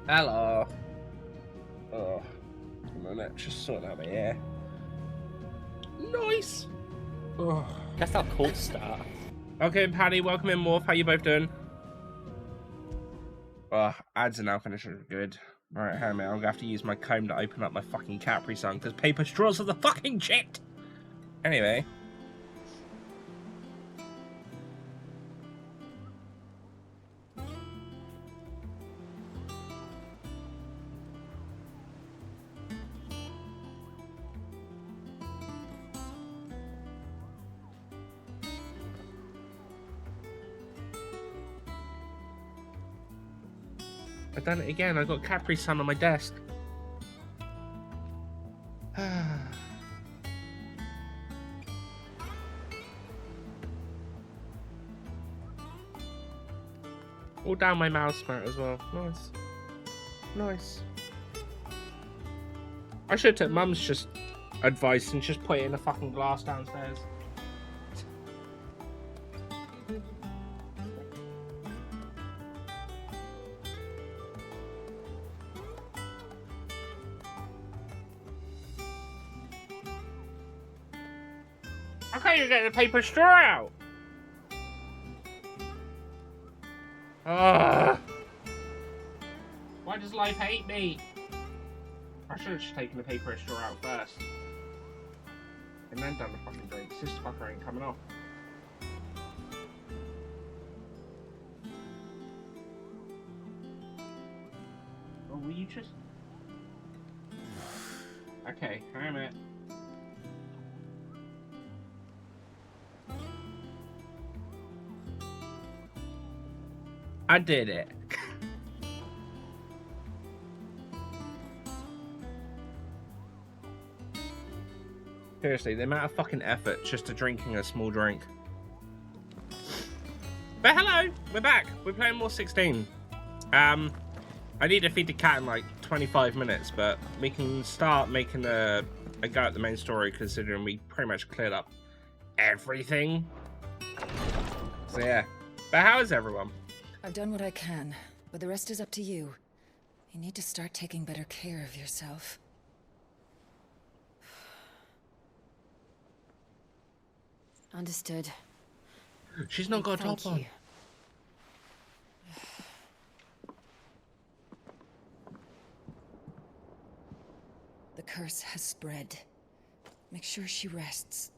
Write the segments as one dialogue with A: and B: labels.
A: Hello. Oh, a minute, just sorting out my hair. Nice. Oh.
B: That's how cold start.
A: Okay, Paddy, welcome in, Morph. How you both doing? Oh, ads are now finishing. Good. Alright, hang on, I'm gonna have to use my comb to open up my fucking Capri Sun because paper straws are the fucking shit. Anyway. I've done it again. I got Capri Sun on my desk. All down my mouse mat as well. Nice. Nice. I should have took Mum's just advice and just put it in a fucking glass downstairs. Okay, you're getting a paper straw out. Why does life hate me? I should have just taken the paper straw out first. And then done the fucking drinks. This fucker ain't coming off. Oh, will you just... Okay, hang on a minute. I did it. Seriously, the amount of fucking effort just to drinking a small drink. But hello, we're back. We're playing more 16. I need to feed the cat in like 25 minutes, but we can start making a go at the main story considering we pretty much cleared up everything. So yeah. But how is everyone?
C: I've done what I can, but the rest is up to you. You need to start taking better care of yourself. Understood.
A: She's not got a top on.
C: The curse has spread. Make sure she rests.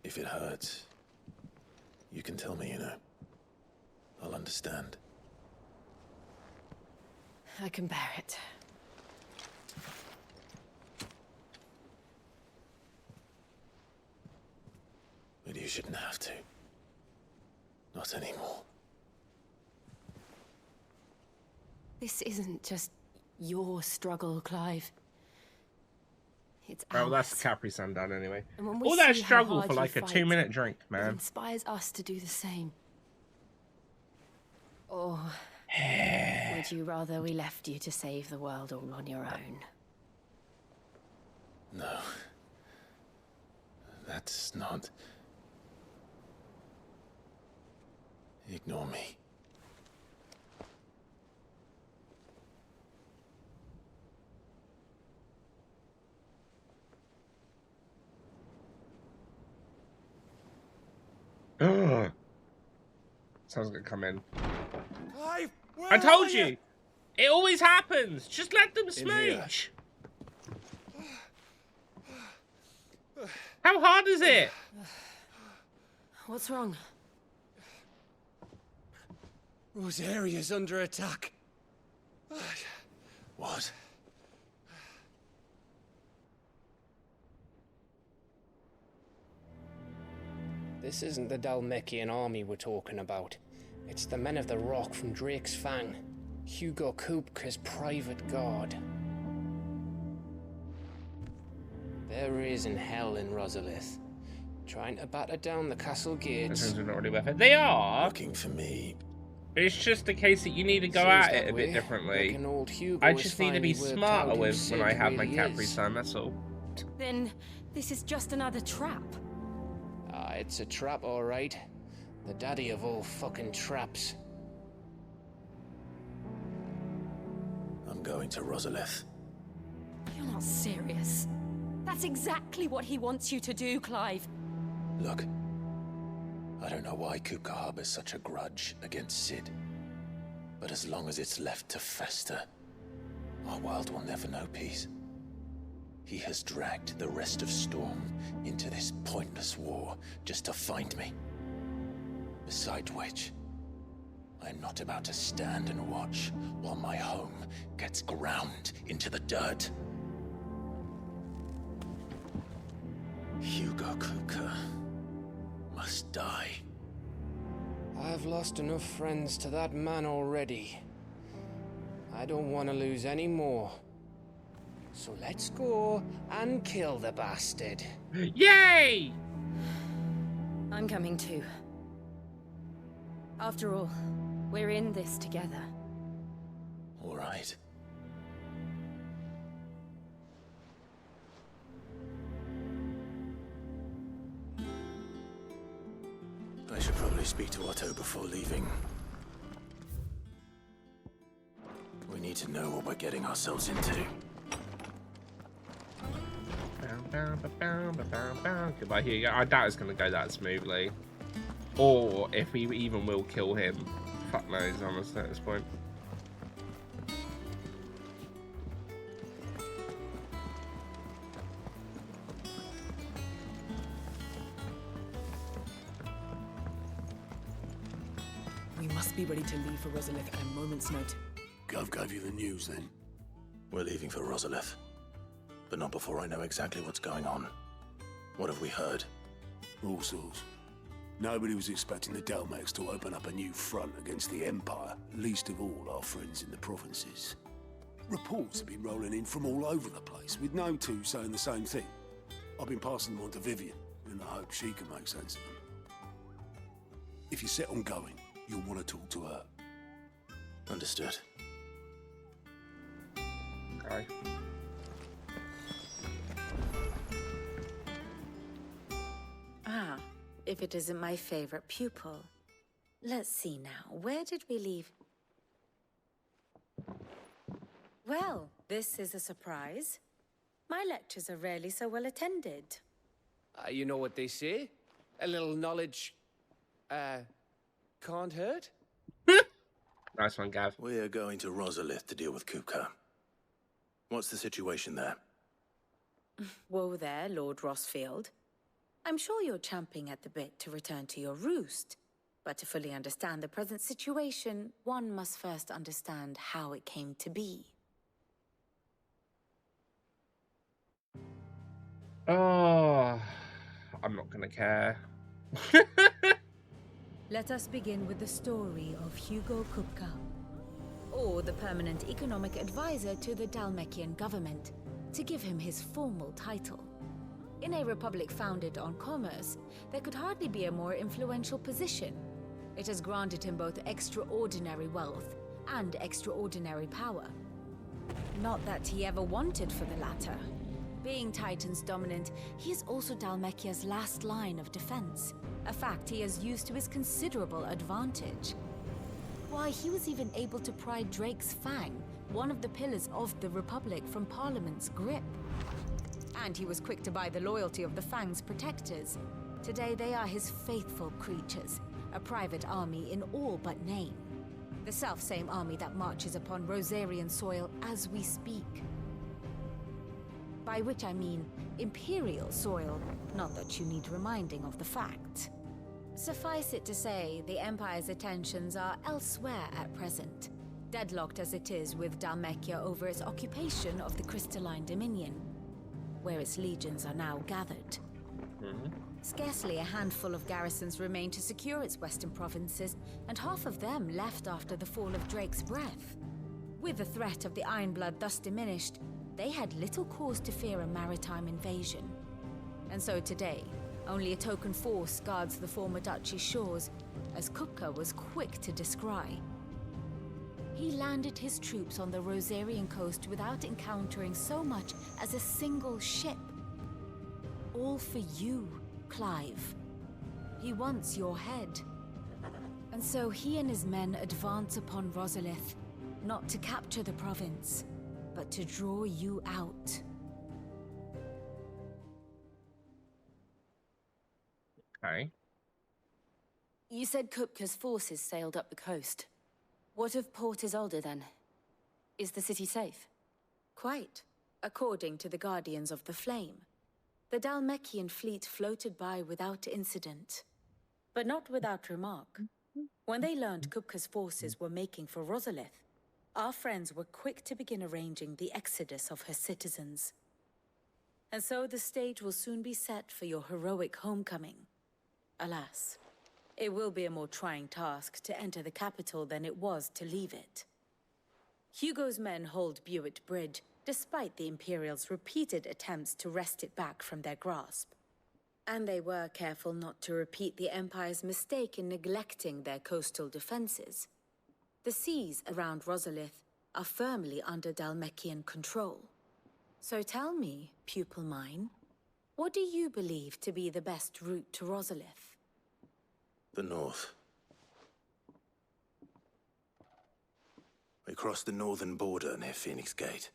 D: If it hurts, you can tell me, you know. I'll understand.
C: I can bear it.
D: But you shouldn't have to. Not anymore.
E: This isn't just your struggle, Clive. It's ours.
A: Well, that's the Capri Sun done anyway.
E: All
A: that struggle for like a 2-minute drink, man.
E: It inspires us to do the same. Or would you rather we left you to save the world all on your own?
D: No. That's not... Ignore me.
A: Someone's gonna come in.
D: Clive,
A: I told you! It always happens! Just let them smooch! How hard is it?
E: What's wrong?
F: Rosaria's under attack.
D: What?
F: This isn't the Dalmekian army we're talking about. It's the men of the Rock from Drake's Fang. Hugo Kupka's private guard. There is in hell in Rosalith, trying to batter down the castle gates.
A: Those are not really worth it. They are!
D: Looking for me.
A: It's just a case that you need to go at it a bit differently. I just need to be smarter with when I have my Capri Sun, that's all.
E: Then this is just another trap.
F: Ah, it's a trap, all right. The daddy of all fucking traps.
D: I'm going to Rosalith.
E: You're not serious. That's exactly what he wants you to do, Clive.
D: Look, I don't know why Kupka harbors such a grudge against Sid. But as long as it's left to fester, our world will never know peace. He has dragged the rest of Storm into this pointless war just to find me. Besides which, I'm not about to stand and watch while my home gets ground into the dirt. Hugo Kupka must die.
F: I've lost enough friends to that man already. I don't want to lose any more. So let's go and kill the bastard.
A: Yay!
E: I'm coming too. After all, we're in this together.
D: All right. I should probably speak to Otto before leaving. We need to know what we're getting ourselves into.
A: Goodbye, here you go. I doubt it's going to go that smoothly. Or if we even will kill him. Fuck knows, honestly, at this point.
B: We must be ready to leave for Rosalith at a moment's notice.
G: Gov gave you the news then?
D: We're leaving for Rosalith. But not before I know exactly what's going on. What have we heard?
G: All sorts. Nobody was expecting the Delmex to open up a new front against the Empire, least of all our friends in the provinces. Reports have been rolling in from all over the place, with no two saying the same thing. I've been passing them on to Vivian, in the hope she can make sense of them. If you're set on going, you'll want to talk to her.
D: Understood.
A: Okay.
H: Ah, if it isn't my favorite pupil. Let's see now, where did we leave? Well, this is a surprise. My lectures are rarely so well attended.
F: You know what they say? A little knowledge, can't hurt?
A: Nice one, Gav.
D: We are going to Rosalith to deal with Kupka. What's the situation there?
H: Whoa there, Lord Rossfield. I'm sure you're champing at the bit to return to your roost. But to fully understand the present situation, one must first understand how it came to be.
A: Oh, I'm not gonna care.
I: Let us begin with the story of Hugo Kupka, or the permanent economic advisor to the Dalmekian government, to give him his formal title. In a republic founded on commerce, there could hardly be a more influential position. It has granted him both extraordinary wealth and extraordinary power. Not that he ever wanted for the latter. Being Titan's dominant, he is also Dalmekia's last line of defense, a fact he has used to his considerable advantage. Why, he was even able to pry Drake's Fang, one of the pillars of the Republic, from Parliament's grip. And he was quick to buy the loyalty of the Fang's protectors. Today they are his faithful creatures, a private army in all but name. The self-same army that marches upon Rosarian soil as we speak. By which I mean Imperial soil, not that you need reminding of the fact. Suffice it to say, the Empire's attentions are elsewhere at present, deadlocked as it is with Dalmekia over its occupation of the Crystalline Dominion, where its legions are now gathered. Scarcely a handful of garrisons remain to secure its western provinces, and half of them left after the fall of Drake's Breath. With the threat of the Ironblood thus diminished, they had little cause to fear a maritime invasion. And so today, only a token force guards the former duchy's shores, as Kupka was quick to descry. He landed his troops on the Rosarian coast without encountering so much as a single ship. All for you, Clive. He wants your head. And so he and his men advance upon Rosalith, not to capture the province, but to draw you out.
A: Okay.
H: You said Kupka's forces sailed up the coast. What of Port Isolde then? Is the city safe? Quite, according to the Guardians of the Flame. The Dalmekian fleet floated by without incident, but not without remark. When they learned Kupka's forces were making for Rosalith, our friends were quick to begin arranging the exodus of her citizens. And so the stage will soon be set for your heroic homecoming. Alas, it will be a more trying task to enter the capital than it was to leave it. Hugo's men hold Buet Bridge, despite the Imperials' repeated attempts to wrest it back from their grasp. And they were careful not to repeat the Empire's mistake in neglecting their coastal defenses. The seas around Rosalith are firmly under Dalmekian control. So tell me, pupil mine, what do you believe to be the best route to Rosalith?
D: The north. We cross the northern border near Phoenix Gate.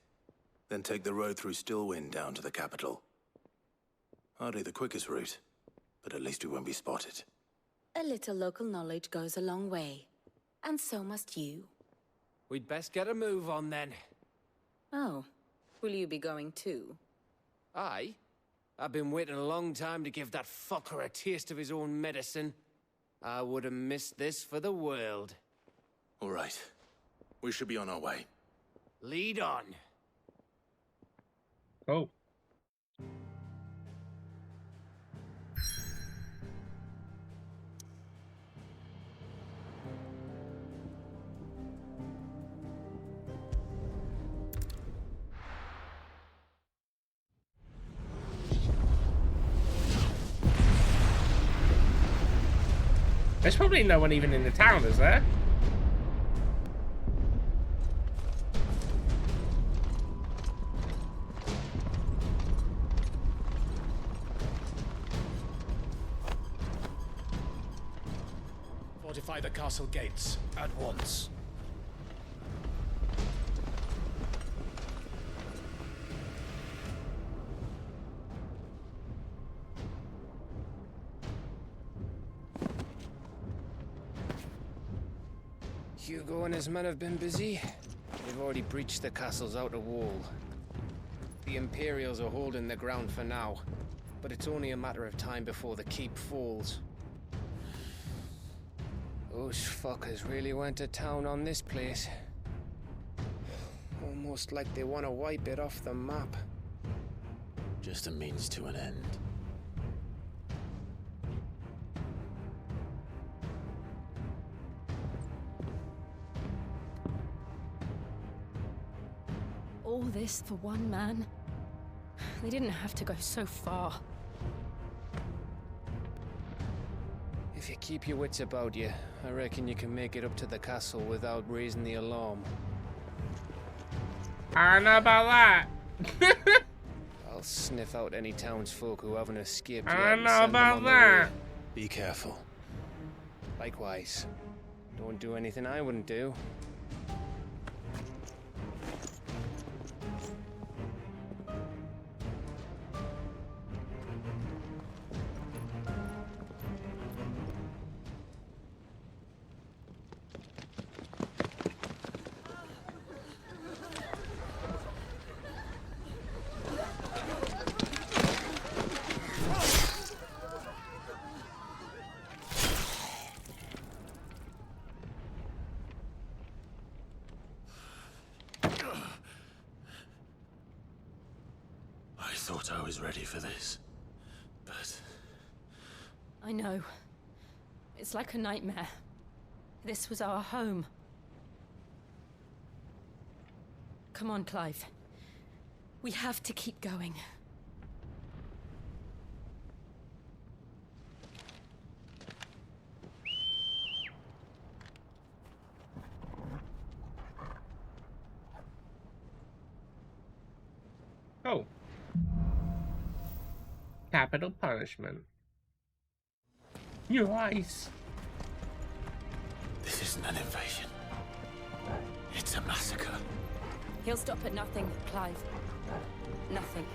D: Then take the road through Stillwind down to the capital. Hardly the quickest route, but at least we won't be spotted.
H: A little local knowledge goes a long way. And so must you.
F: We'd best get a move on then.
H: Oh, will you be going too?
F: Aye. I've been waiting a long time to give that fucker a taste of his own medicine. I would have missed this for the world.
D: All right. We should be on our way.
F: Lead on.
A: Oh. There's probably no one even in the town, is there?
J: Fortify the castle gates at once.
F: Hugo and his men have been busy. They've already breached the castle's outer wall. The Imperials are holding the ground for now, but it's only a matter of time before the keep falls. Those fuckers really went to town on this place. Almost like they want to wipe it off the map.
D: Just a means to an end.
E: All this for one man? They didn't have to go so far.
F: If you keep your wits about you, I reckon you can make it up to the castle without raising the alarm.
A: I don't know about that.
F: I'll sniff out any townsfolk who haven't escaped yet
A: I don't
F: and
A: know
F: send them
A: about
F: on the
A: that.
F: way.
D: Be careful.
F: Likewise. Don't do anything I wouldn't do.
D: I thought I was ready for this, but...
E: I know. It's like a nightmare. This was our home. Come on, Clive. We have to keep going.
A: Oh. Capital punishment. Your eyes.
D: This isn't an invasion. It's a massacre.
E: He'll stop at nothing, Clive. Nothing.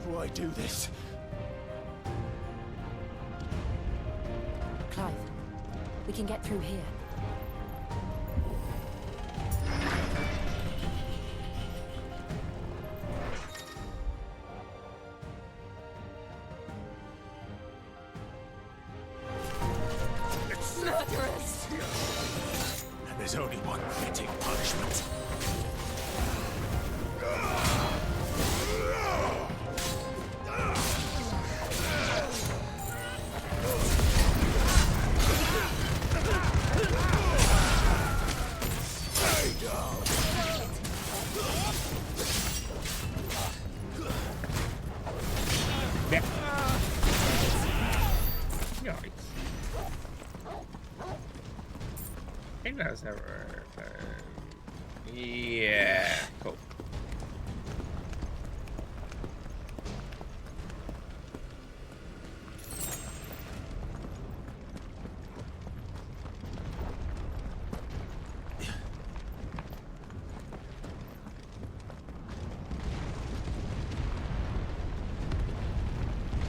D: Why do this?
E: Clive, we can get through here. Murderers!
D: And there's only one fitting punishment.
A: Yeah, cool.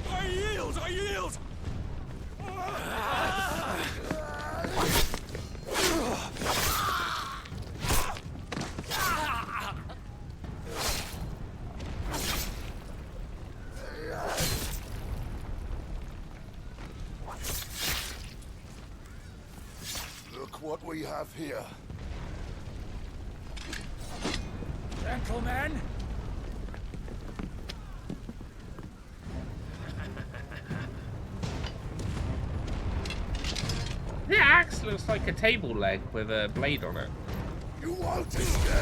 G: I yield! I yield! Look what we have here.
J: Gentlemen,
A: The axe looks like a table leg with a blade on it.
G: You won't escape!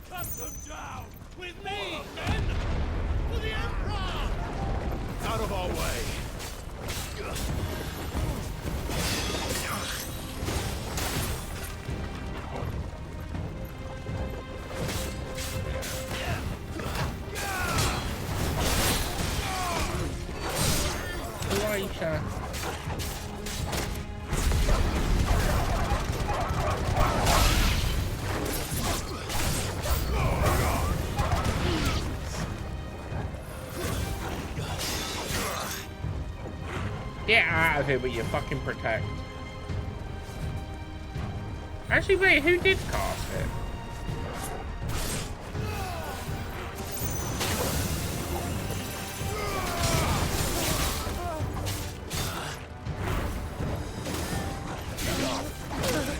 G: Cut them down! With me, men! For the Emperor! Out of our way!
A: Elisha. Get out of here with your fucking protect. Actually, wait, who did cast it?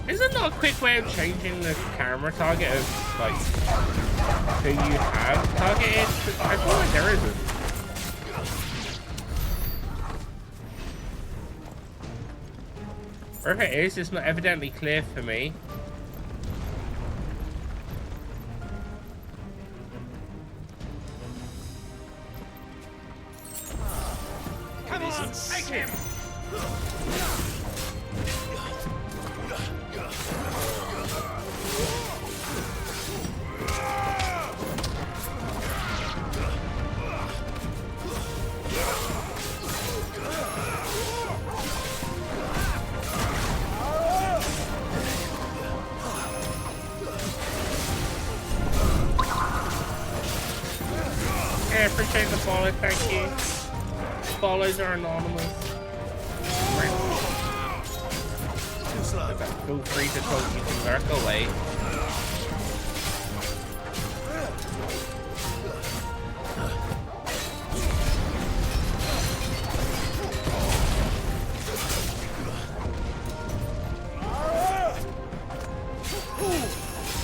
A: Is there not a quick way of changing the camera target of, like, who you have targeted? I feel like there isn't. Or if it is, it's not evidently clear for me.
J: come on, take him!
A: Yeah, appreciate the follow, thank you. Follows are anonymous. Feel free to talk using Dark Away.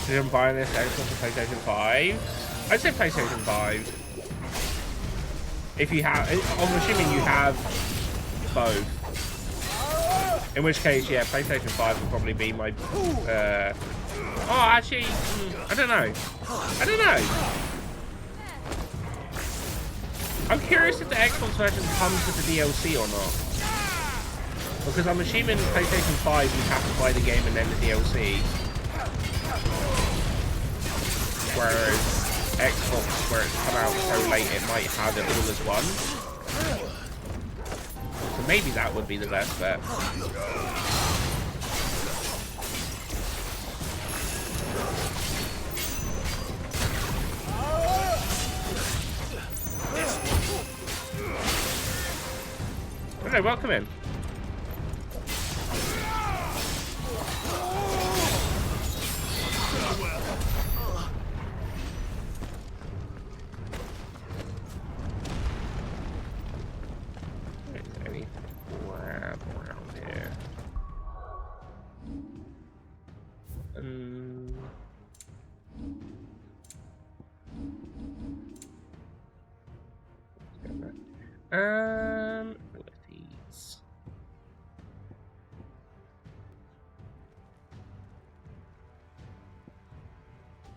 A: Didn't buy this Xbox for PlayStation 5. I'd say PlayStation 5. If you have, I'm assuming you have both. In which case, yeah, PlayStation 5 would probably be my. Oh, actually, I don't know. I don't know. I'm curious if the Xbox version comes with the DLC or not. Because I'm assuming PlayStation 5 you have to buy the game and then the DLC. Whereas Xbox, where it's come out so late, it might have it all as one. So maybe that would be the best bet. Okay, welcome in. Abilities.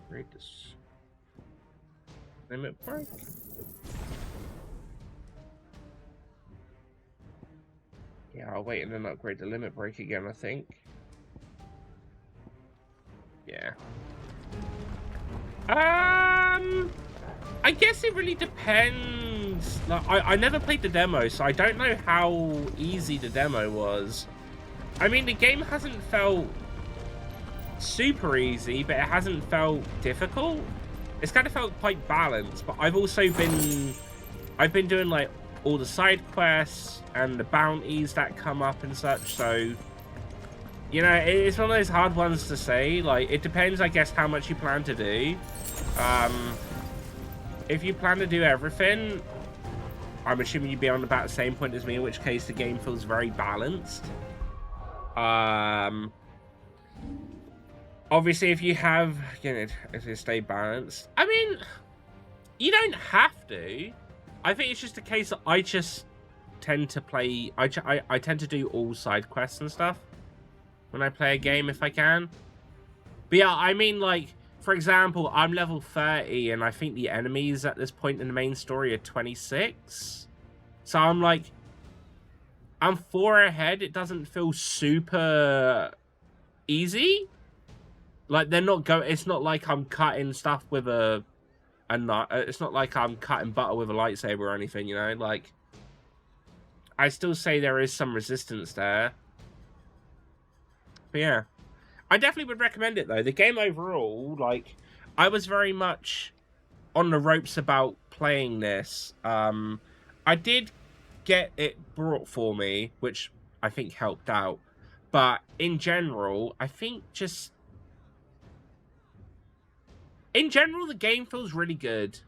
A: Read this. Limit break. Yeah, I'll wait and then upgrade the limit break again, I think. Yeah. I guess it really depends. Like, I never played the demo, so I don't know how easy the demo was. I mean, the game hasn't felt super easy, but it hasn't felt difficult. It's kind of felt quite balanced, but I've been doing like all the side quests and the bounties that come up and such, so you know, it's one of those hard ones to say. Like, it depends, I guess, how much you plan to do. If you plan to do everything, I'm assuming you'd be on about the same point as me, in which case the game feels very balanced. Obviously, if you have, you know, if you stay balanced, I mean, you don't have to. I think it's just a case that I just tend to play, I tend to do all side quests and stuff when I play a game if I can. But yeah, I mean, like, for example, I'm level 30, and I think the enemies at this point in the main story are 26. So I'm like, I'm 4 ahead. It doesn't feel super easy. Like, they're not it's not like I'm cutting stuff with a knife. It's not like I'm cutting butter with a lightsaber or anything, you know? Like, I still say there is some resistance there. But yeah. I definitely would recommend it, though. The game overall, like, I was very much on the ropes about playing this. I did get it brought for me, which I think helped out. But in general, I think just... in general, the game feels really good.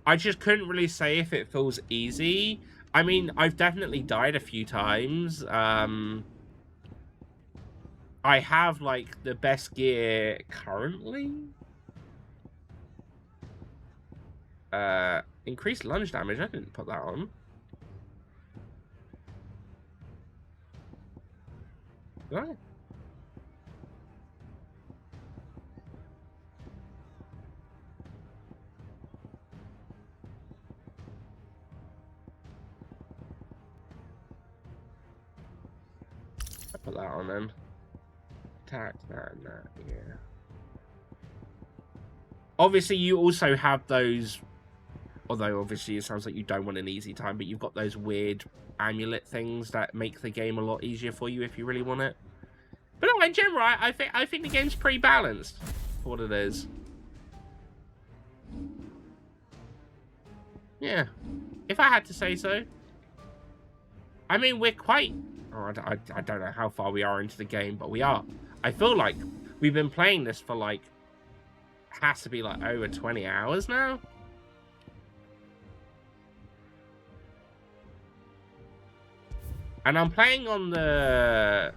A: I just couldn't really say if it feels easy. I mean, I've definitely died a few times. I have, like, the best gear currently. Increased lunge damage. I didn't put that on. Did I? I put that on then. Attack, that and that, yeah. Obviously, you also have those, although obviously it sounds like you don't want an easy time, but you've got those weird amulet things that make the game a lot easier for you if you really want it. But no, in general, I think the game's pretty balanced for what it is. Yeah, if I had to say so. I mean, we're quite... oh, I don't know how far we are into the game, but we are. I feel like we've been playing this for, like, has to be, like, over 20 hours now. And I'm playing on the...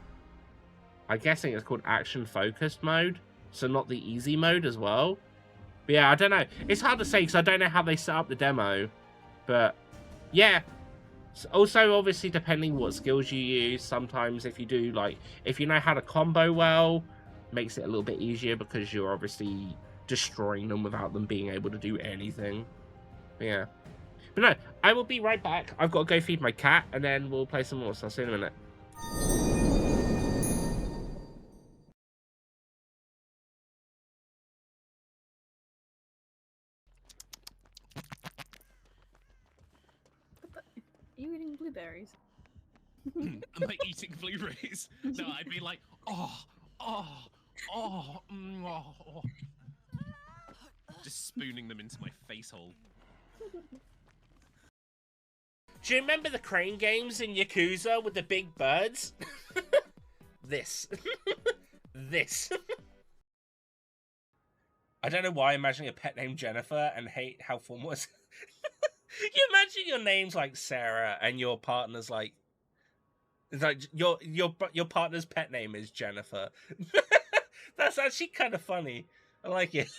A: I'm guessing it's called action-focused mode, so not the easy mode as well. But But yeah, I don't know. It's hard to say because I don't know how they set up the demo. But yeah. Also, obviously, depending what skills you use, sometimes if you do, like, if you know how to combo well, makes it a little bit easier because you're obviously destroying them without them being able to do anything. But yeah. But no, I will be right back. I've got to go feed my cat, and then we'll play some more, so I'll see you in a minute.
K: Are you eating blueberries?
J: Am I eating blueberries? No, I'd be like, oh. Just spooning them into my face hole.
A: Do you remember the crane games in Yakuza with the big birds? This. This. I don't know why I'm imagining a pet named Jennifer and hate how formal it is. You imagine your name's like Sarah and your partner's like your partner's pet name is Jennifer. That's actually kind of funny. I like it.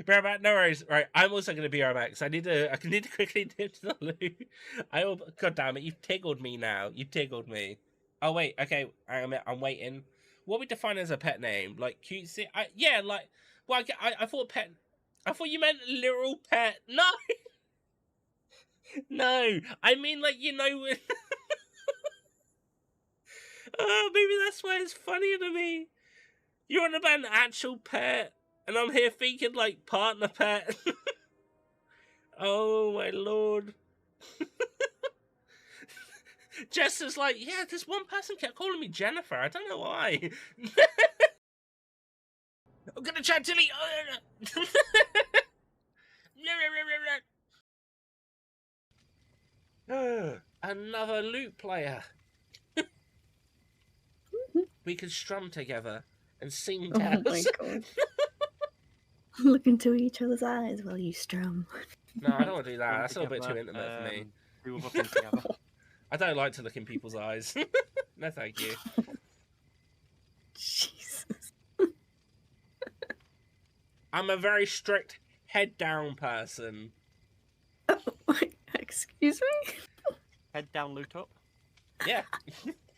A: Bareback, no worries. Right, I'm also going to be right back because I need to quickly dip to the loo. God damn it, you've tickled me now. You've tickled me. Oh wait, okay, I'm waiting. What we define as a pet name? Like cutesy? Yeah, like. Well, I thought pet. I thought you meant literal pet. No. No, I mean like Oh, maybe that's why it's funnier to me. You're on about an actual pet, and I'm here thinking like partner pet. Oh my lord. Jess is like, yeah, this one person kept calling me Jennifer. I don't know why. I'm gonna chantilly. Another lute player. We could strum together and sing down.
K: Oh my god. Look into each other's eyes while you strum.
A: No, I don't want to do that. That's a little bit too intimate for me.
L: We were looking together.
A: I don't like to look in people's eyes. No, thank you.
K: Jesus.
A: I'm a very strict head down person.
K: Excuse me?
L: Head down, loot up.
A: Yeah.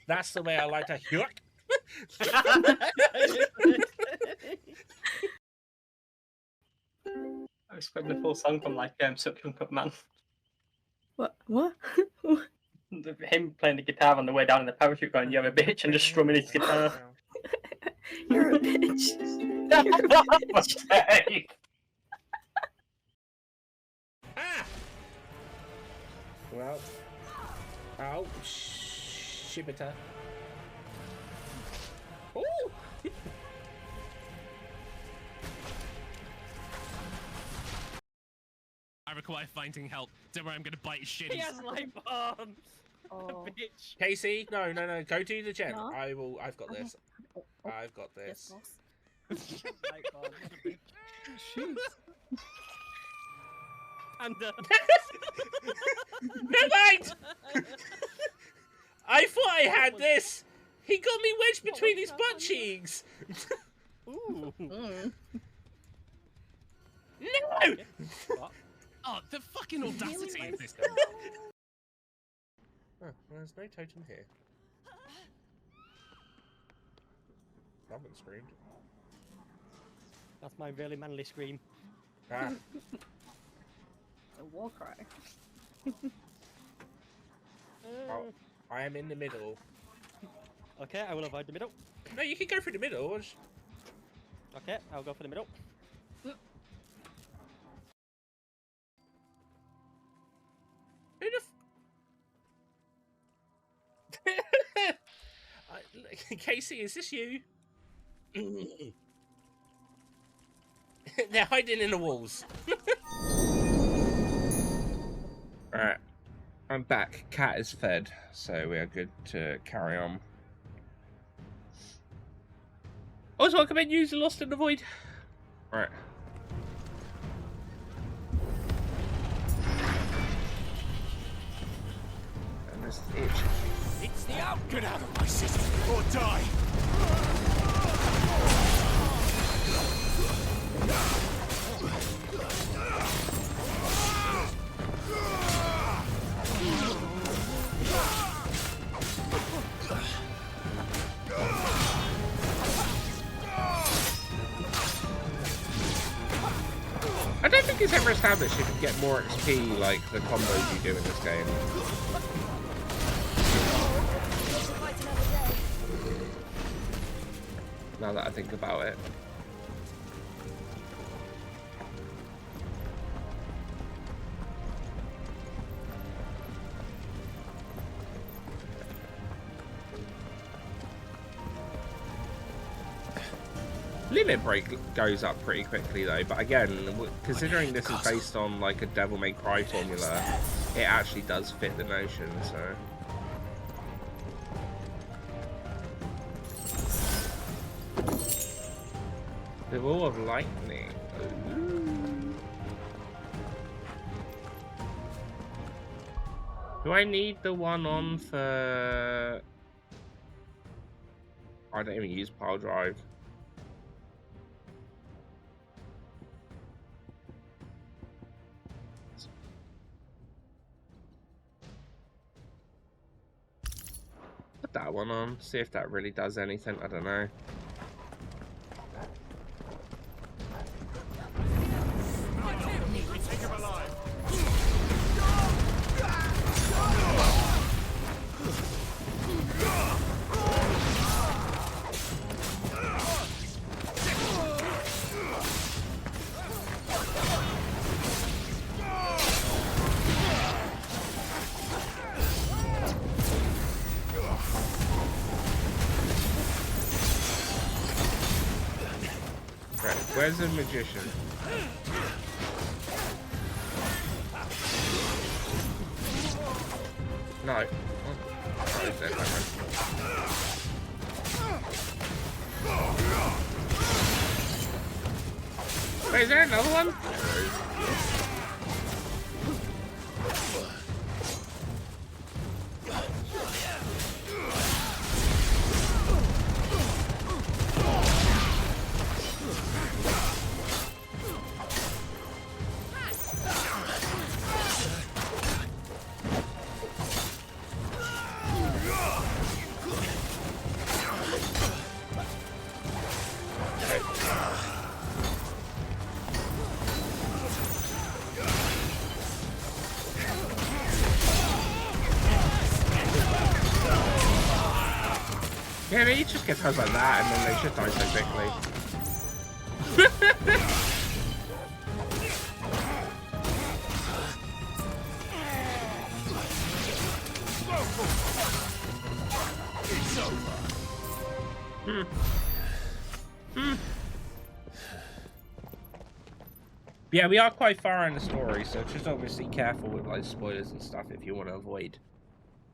A: That's the way I like to hear it.
L: I was playing the full song from like Suction Cup Man.
K: What?
L: Him playing the guitar on the way down in the parachute going, you're a bitch, and just strumming his guitar.
K: You're a bitch. You're a bitch.
A: Ah! Well. Oh, shibita. Ooh!
J: I require finding help. Don't worry, I'm gonna bite his shit.
L: He has life arms.
K: Oh.
L: Bitch.
A: Casey, no. Go do the gen.
K: No?
A: I've got this. I've got this.
K: Yes, boss.
L: Jeez. And
A: No, mate! I thought I had this! He got me wedged between his butt cheeks!
L: Ooh.
K: Mm.
A: No!
L: What?
J: Oh, the fucking audacity of this.
A: Oh, there's no totem here. Someone screamed.
L: That's my really manly scream.
A: Ah.
K: A war cry.
A: Oh, I am in the middle.
L: Okay, I will avoid the middle.
A: No, you can go through the middle.
L: Okay, I'll go for the middle.
A: Who the Casey, is this you? They're hiding in the walls. Alright. I'm back. Cat is fed, so we are good to carry on. Also, welcome in, user lost in the void. Right. And this itch.
G: It's the out! Get out of my city or die!
A: it's ever established if you get more XP, like the combos you do in this game. Now that I think about it. Limit break goes up pretty quickly though, but again, considering this is based on like a Devil May Cry formula, it actually does fit the notion, so. The Wall of Lightning. Ooh. Do I need the one on for... I don't even use Pile Drive. Put that one on, see if that really does anything, I don't know. Where's the magician? No. Oh, he's dead, wait, is there another one? Yeah, they just get hurt like that and then they should die so quickly. Yeah, we are quite far in the story, so just obviously careful with like spoilers and stuff if you want to avoid.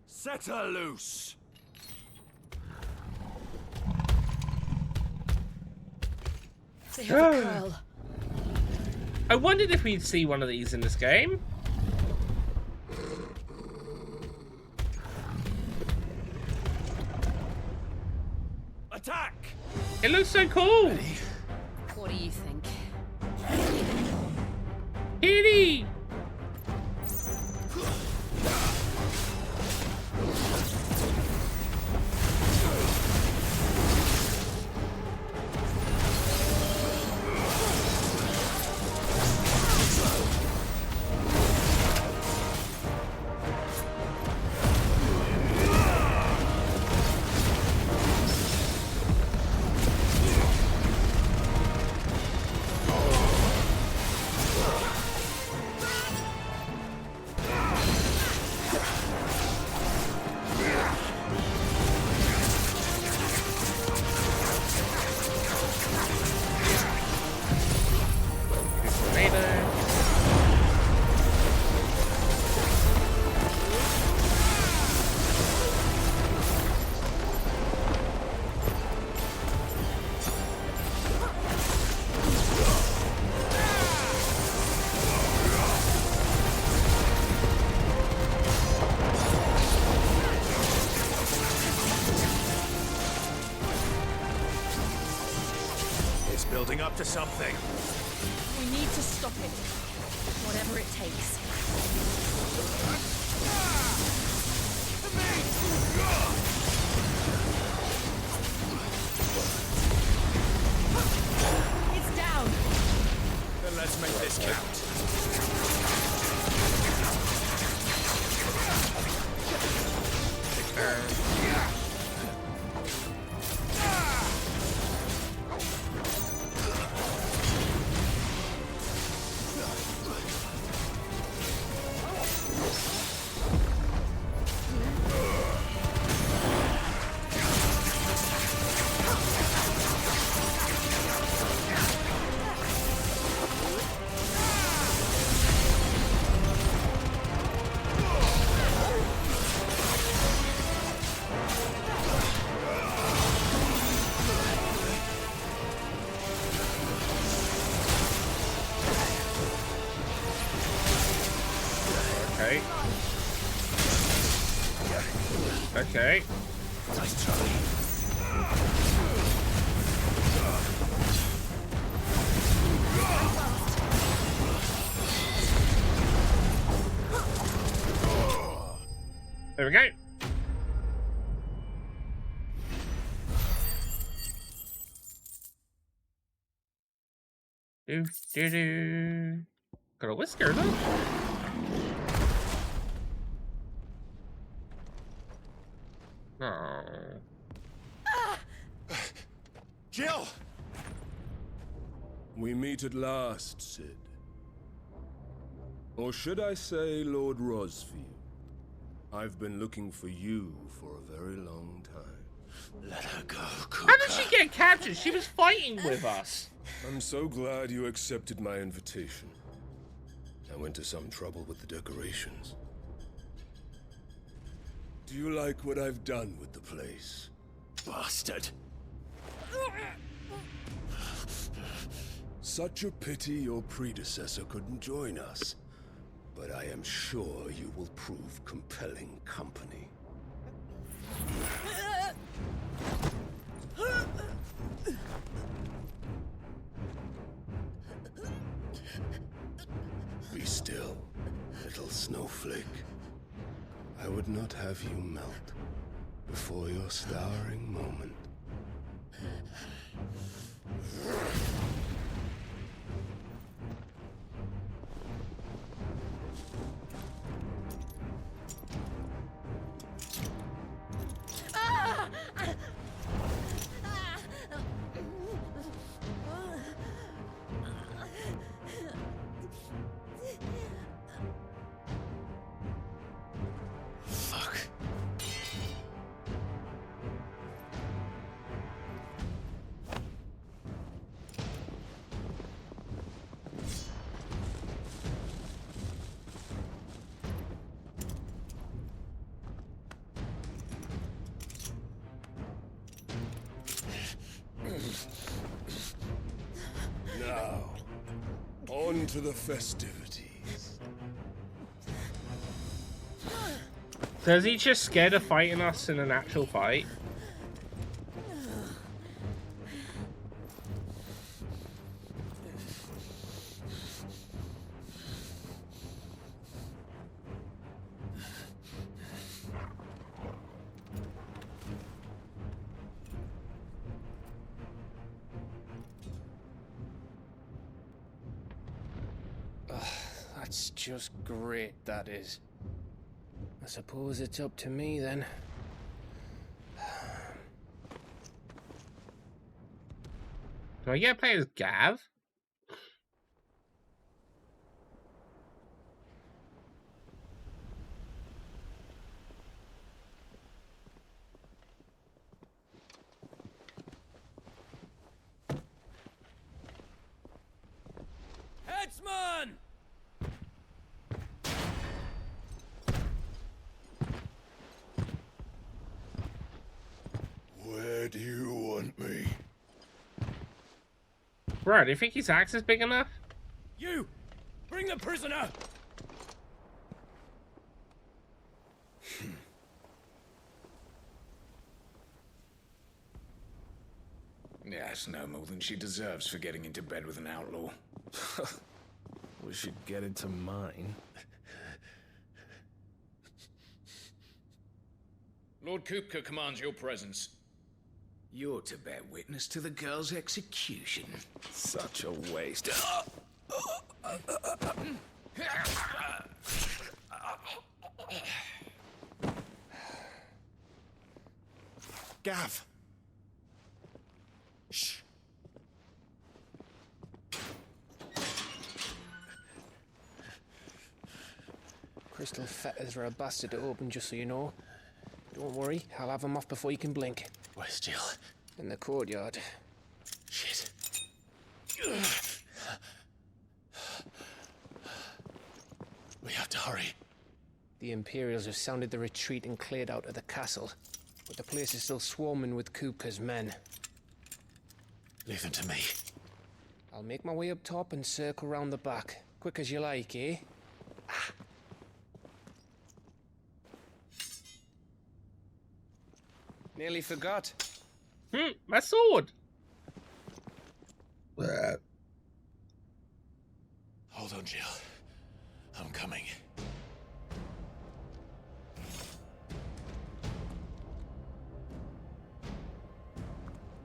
G: Set her loose!
C: They have a curl.
A: I wondered if we'd see one of these in this game.
G: Attack!
A: It looks so cool.
I: What do you think?
A: Kitty!
G: Building up to something.
E: We need to stop it. Whatever it takes.
G: It's down. Then let's make this count.
A: Okay. Okay.
G: Nice try.
A: There we go. Do. Got a whisker though. Oh.
G: Jill!
M: We meet at last, Sid. Or should I say, Lord Rosfield? I've been looking for you for a very long time.
G: Let her go,
A: How did she get captured? She was fighting with us.
M: I'm so glad you accepted my invitation. I went to some trouble with the decorations. Do you like what I've done with the place?
G: Bastard!
M: Such a pity your predecessor couldn't join us. But I am sure you will prove compelling company. Be still, little snowflake. I would not have you melt before your starring moment. Now, on to the festivities.
A: So is he just scared of fighting us in an actual fight?
F: That's just great, that is. I suppose it's up to me then.
A: Do I get to play as Gav?
F: Headsman!
M: Where do you want me?
A: Bro, do you think his axe is big enough?
F: You! Bring the prisoner!
N: Yes, no more than she deserves for getting into bed with an outlaw.
O: We should get into mine.
N: Lord Kupka commands your presence. You're to bear witness to the girl's execution.
O: Such a waste.
G: Gav! Shh.
F: Crystal fetters are a bastard to open, just so you know. Don't worry, I'll have them off before you can blink.
G: Where's Jill?
F: In the courtyard.
G: Shit. We have to hurry.
F: The Imperials have sounded the retreat and cleared out of the castle. But the place is still swarming with Kupka's men.
G: Leave them to me.
F: I'll make my way up top and circle round the back. Quick as you like, eh? Nearly forgot.
A: My sword.
D: Hold on, Jill. I'm coming.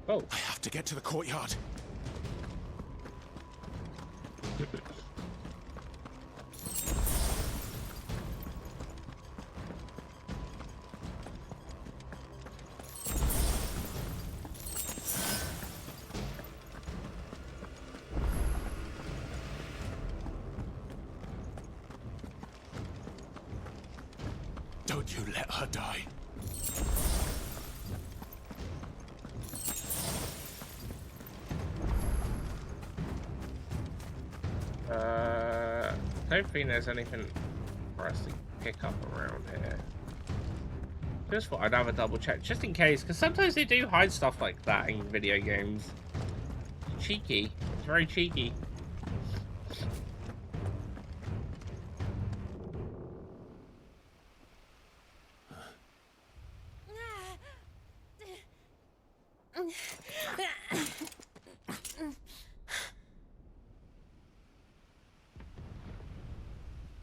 A: Oh.
D: I have to get to the courtyard. Don't you let her die.
A: Don't think there's anything for us to pick up around here. Just thought I'd have a double check, just in case, because sometimes they do hide stuff like that in video games. Cheeky. It's very cheeky.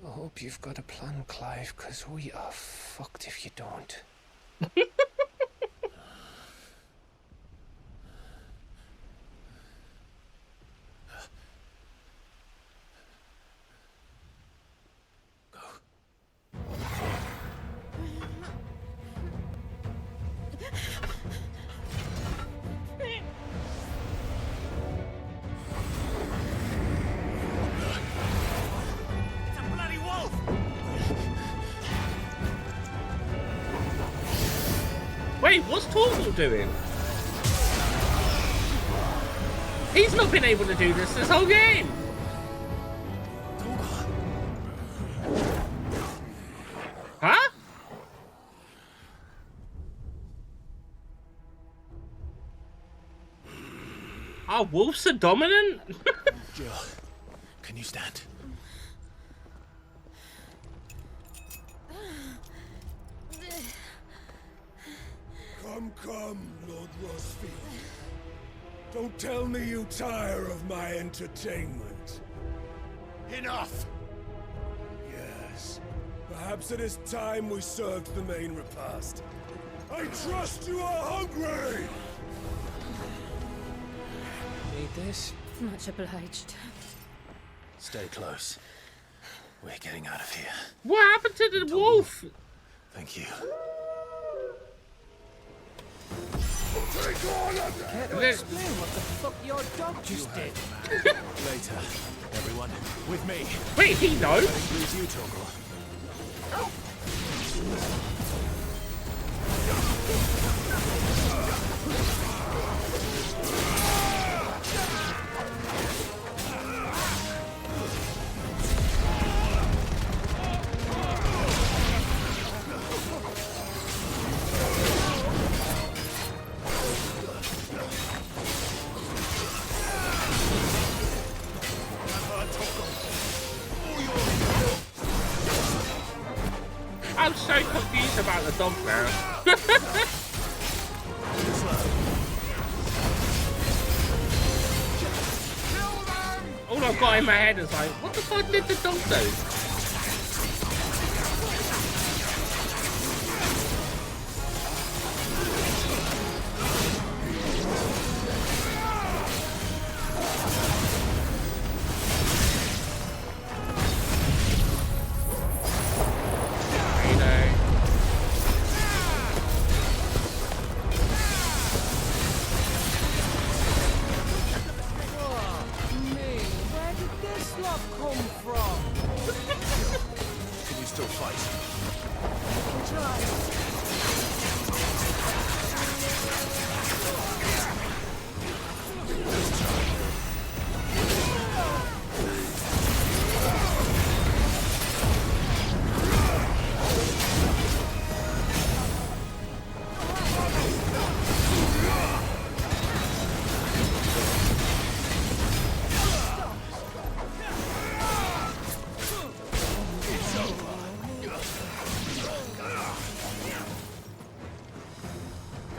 F: I hope you've got a plan, Clive, because we are fucked if you don't.
A: Wait, what's Torgal doing? He's not been able to do this whole game. Huh? Are wolves so dominant?
D: Jill, can you stand?
G: Come, Lord Rosfield. Don't tell me you tire of my entertainment.
D: Enough!
G: Yes. Perhaps it is time we served the main repast. I trust you are hungry!
F: Need this?
E: Much obliged.
D: Stay close. We're getting out of here.
A: What happened to the wolf?
D: Thank you.
F: Care to explain what the fuck your dog just did?
D: Later, everyone. With me.
A: Wait, he knows?
D: That includes you, Torgal.
A: I'm so confused about the dog now. All I've got in my head is like, what the fuck did the dog do?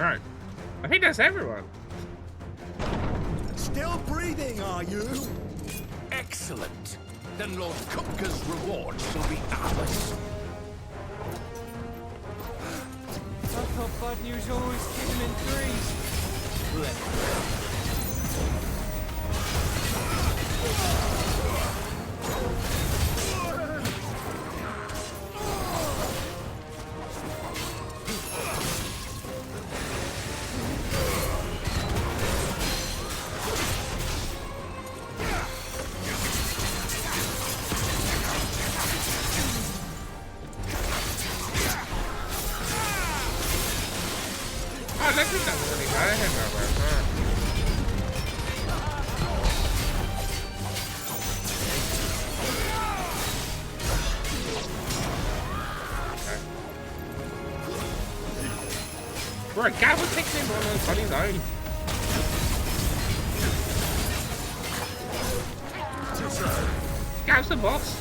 A: Right. I think that's everyone.
N: Still breathing, are you? Excellent. Then Lord Kupka's reward shall be ours.
F: I thought bad news always came in threes.
A: Oh, that doesn't really matter. Bro, Gav was taking him on his own. Gav's the boss.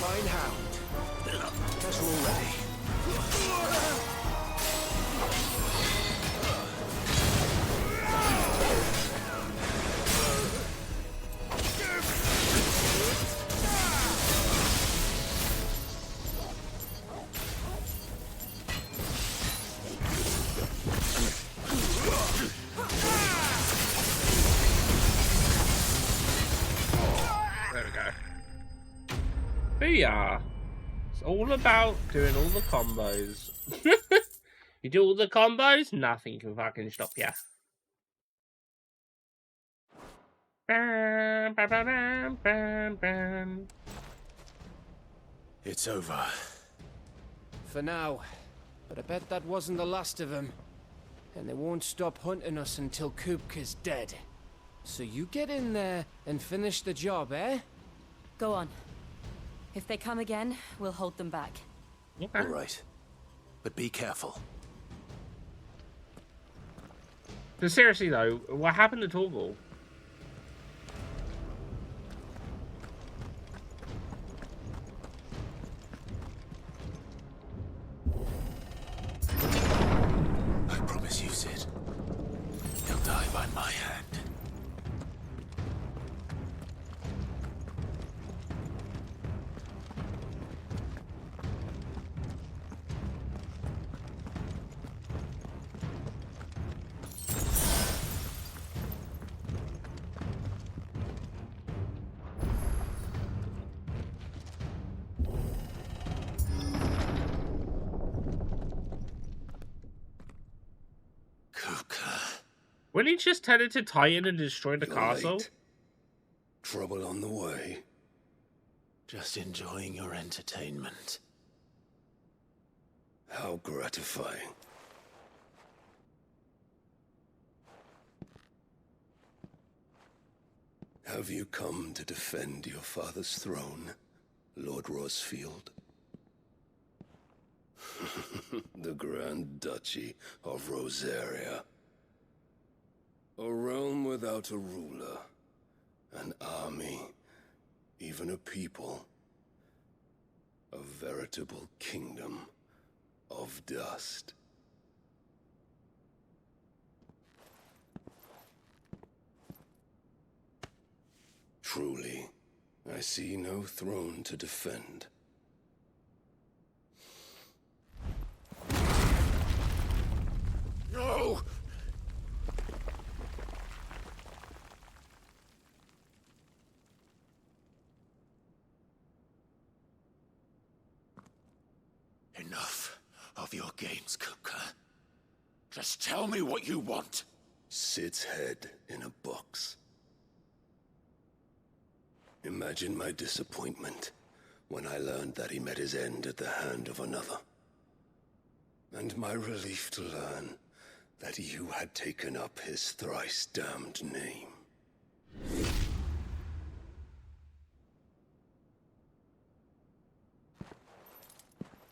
N: Fine hound. Guess we're all ready.
A: There we go. Booyah! It's all about doing all the combos. You do all the combos, nothing can fucking stop ya. Bam, bam, bam, bam, bam.
D: It's over.
F: For now. But I bet that wasn't the last of them. And they won't stop hunting us until Kupka's dead. So you get in there and finish the job, eh?
E: Go on. If they come again, we'll hold them back.
D: All right. But be careful.
A: But seriously though, what happened to Torgal?
D: I promise you, Sid. He'll die by my hand.
A: When he just headed to Titan and destroy the castle?
M: Late. Trouble on the way.
D: Just enjoying your entertainment.
M: How gratifying. Have you come to defend your father's throne, Lord Rosfield? The Grand Duchy of Rosaria. A realm without a ruler, an army, even a people. A veritable kingdom of dust. Truly, I see no throne to defend.
N: No! Enough of your games, Kupka. Just tell me what you want.
M: Sid's head in a box. Imagine my disappointment when I learned that he met his end at the hand of another. And my relief to learn that you had taken up his thrice-damned name.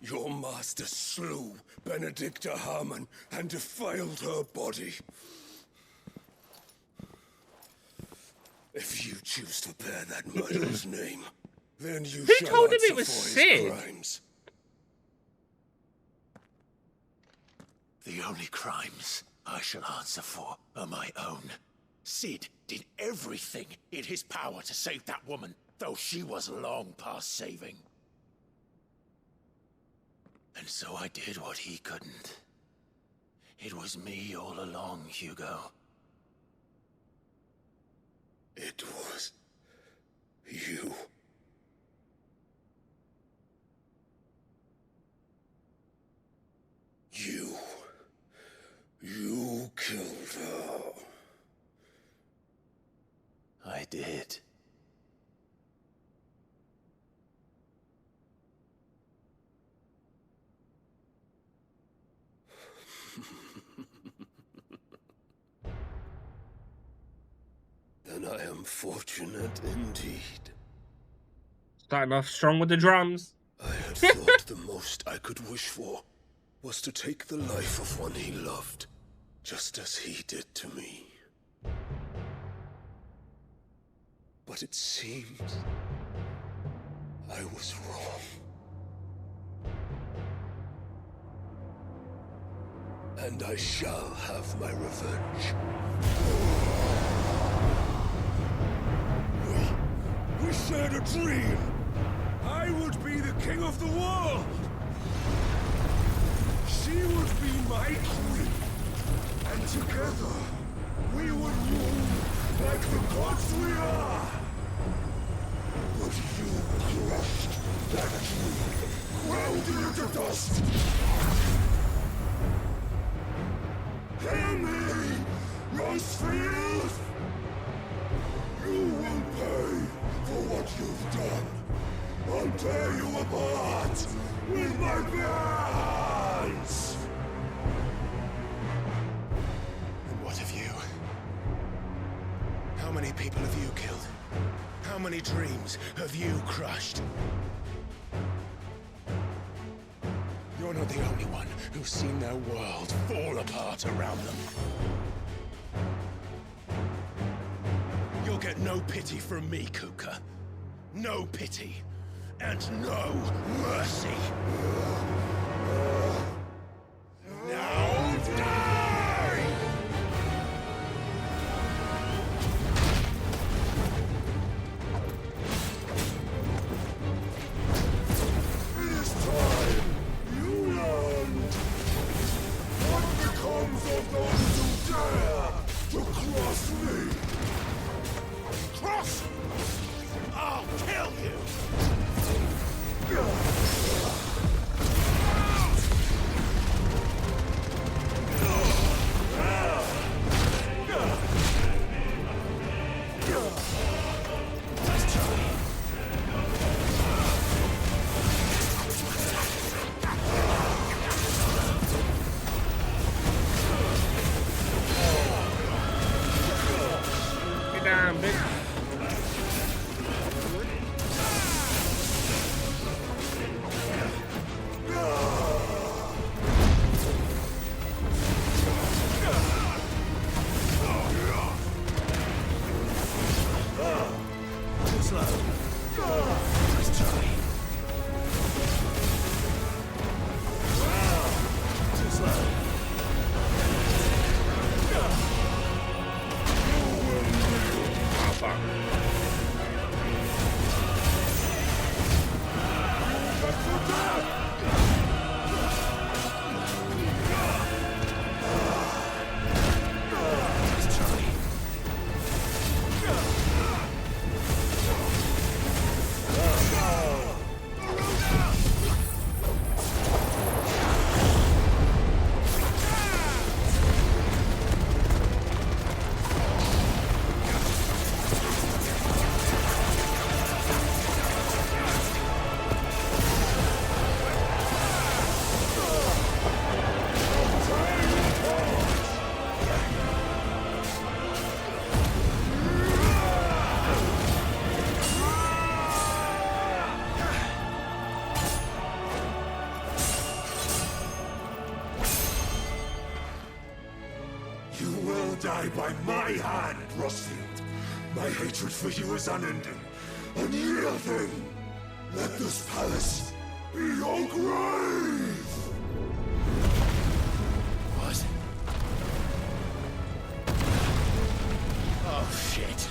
M: Your master slew Benedicta Harmon and defiled her body. If you choose to bear that murderer's name, then you
A: Who
M: shall
A: told him
M: answer
A: it was
M: for his
A: Sid?
M: crimes.
D: The only crimes I shall answer for are my own. Sid did everything in his power to save that woman, though she was long past saving. And so I did what he couldn't. It was me all along, Hugo.
M: It was you. You killed her.
D: I did.
M: Then I am fortunate indeed.
A: Starting off strong with the drums.
M: I had thought the most I could wish for was to take the life of one he loved, just as he did to me. But it seems I was wrong. And I shall have my revenge. We shared a dream. I would be the king of the world. She would be my queen. And together, we would rule like the gods we are. But you crushed that dream, ground it into dust. Hear me, Rosefield! You will pay for what you've done. I'll tear you apart with my hands!
F: And what of you? How many people have you killed? How many dreams have you crushed? You're not the only one who's seen their world fall apart around them. You'll get no pity from me, Kuka. No pity. And no mercy. Now die!
M: It is time you learned what becomes of those who dare to cross me.
D: Cross! I'll kill you!
A: Get down, bitch.
M: You will die by my hand, Rosfield. My hatred for you is unending, unyielding. Let this palace be your grave!
N: What? Oh, shit.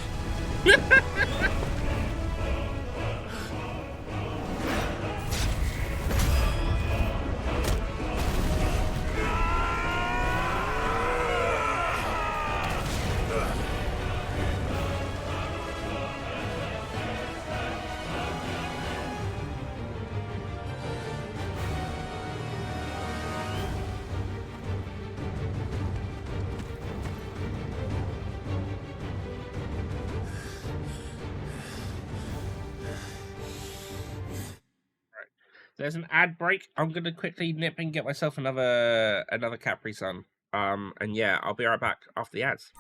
A: There's an ad break. I'm gonna quickly nip and get myself another Capri Sun. And yeah, I'll be right back after the ads.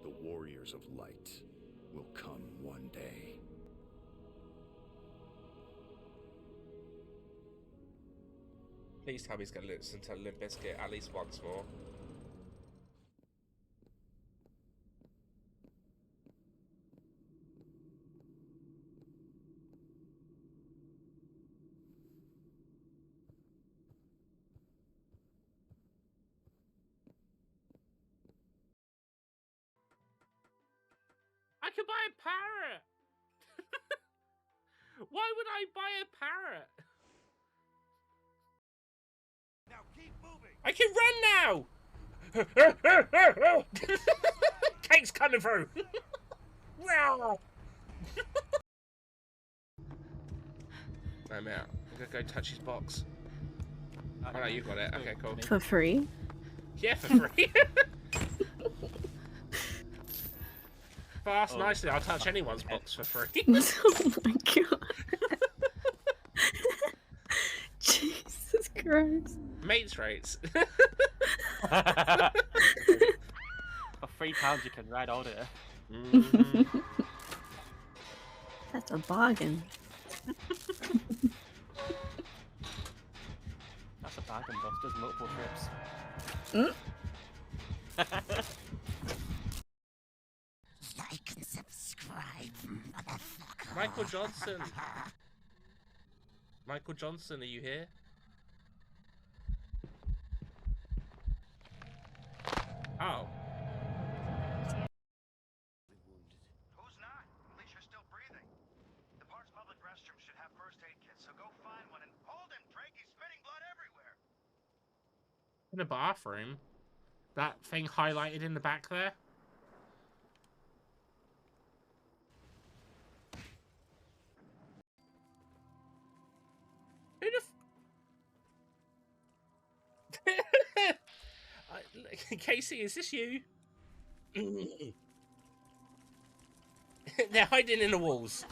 P: The warriors of light will come one day.
A: Please tell me he's gonna listen to Limp Bizkit at least once more. I could buy a parrot! Why would I buy a parrot?
M: Now keep moving!
A: I can run now! Cake's coming through! I'm out. I'm gonna go touch his box. Oh no, you got it. Okay, cool.
K: For free?
A: Yeah, for free. Fast, nicely. I'll touch anyone's box for free.
K: Oh my god. Jesus Christ.
A: Mates rates.
L: For £3 you can ride all there.
A: Mm-hmm.
K: That's a bargain.
L: That's a bargain, boss. Does multiple trips.
K: Mm?
Q: Like and subscribe, motherfucker.
A: Michael Johnson. Michael Johnson, are you here? Oh.
R: Who's not? At least you're still breathing. The park's public restroom should have first aid kits, so go find one and hold him, Drake. He's spitting blood everywhere.
A: In the bathroom? That thing highlighted in the back there? Who the Casey, is this you? They're hiding in the walls.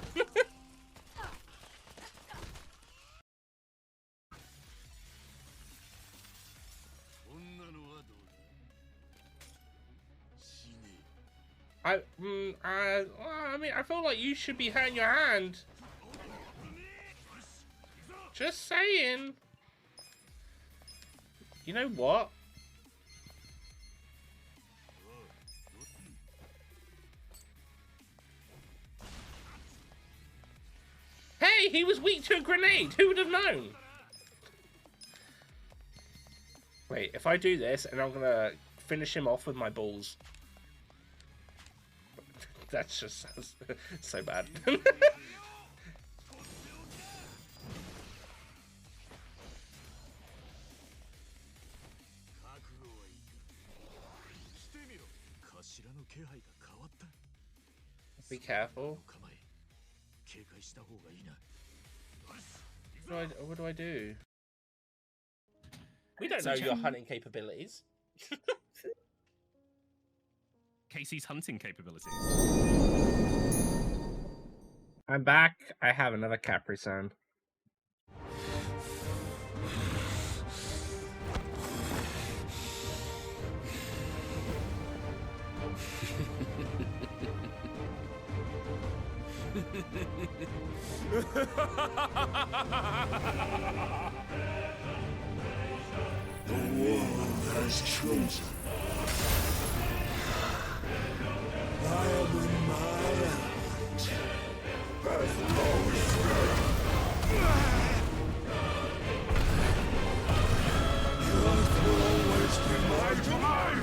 A: I mean, I feel like you should be hurting your hand. Just saying. You know what? Hey, he was weak to a grenade. Who would have known? Wait, if I do this and I'm gonna finish him off with my balls. That just sounds so bad. Be careful. What do I do? We don't know your hunting capabilities.
J: Casey's hunting capabilities.
A: I'm back. I have another Capri Sun.
M: The world has chosen. I am in my element. As no escape. The earth will always be my domain.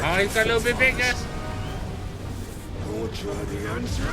A: Oh, he's got a little bit bigger.
M: Your journey ends here.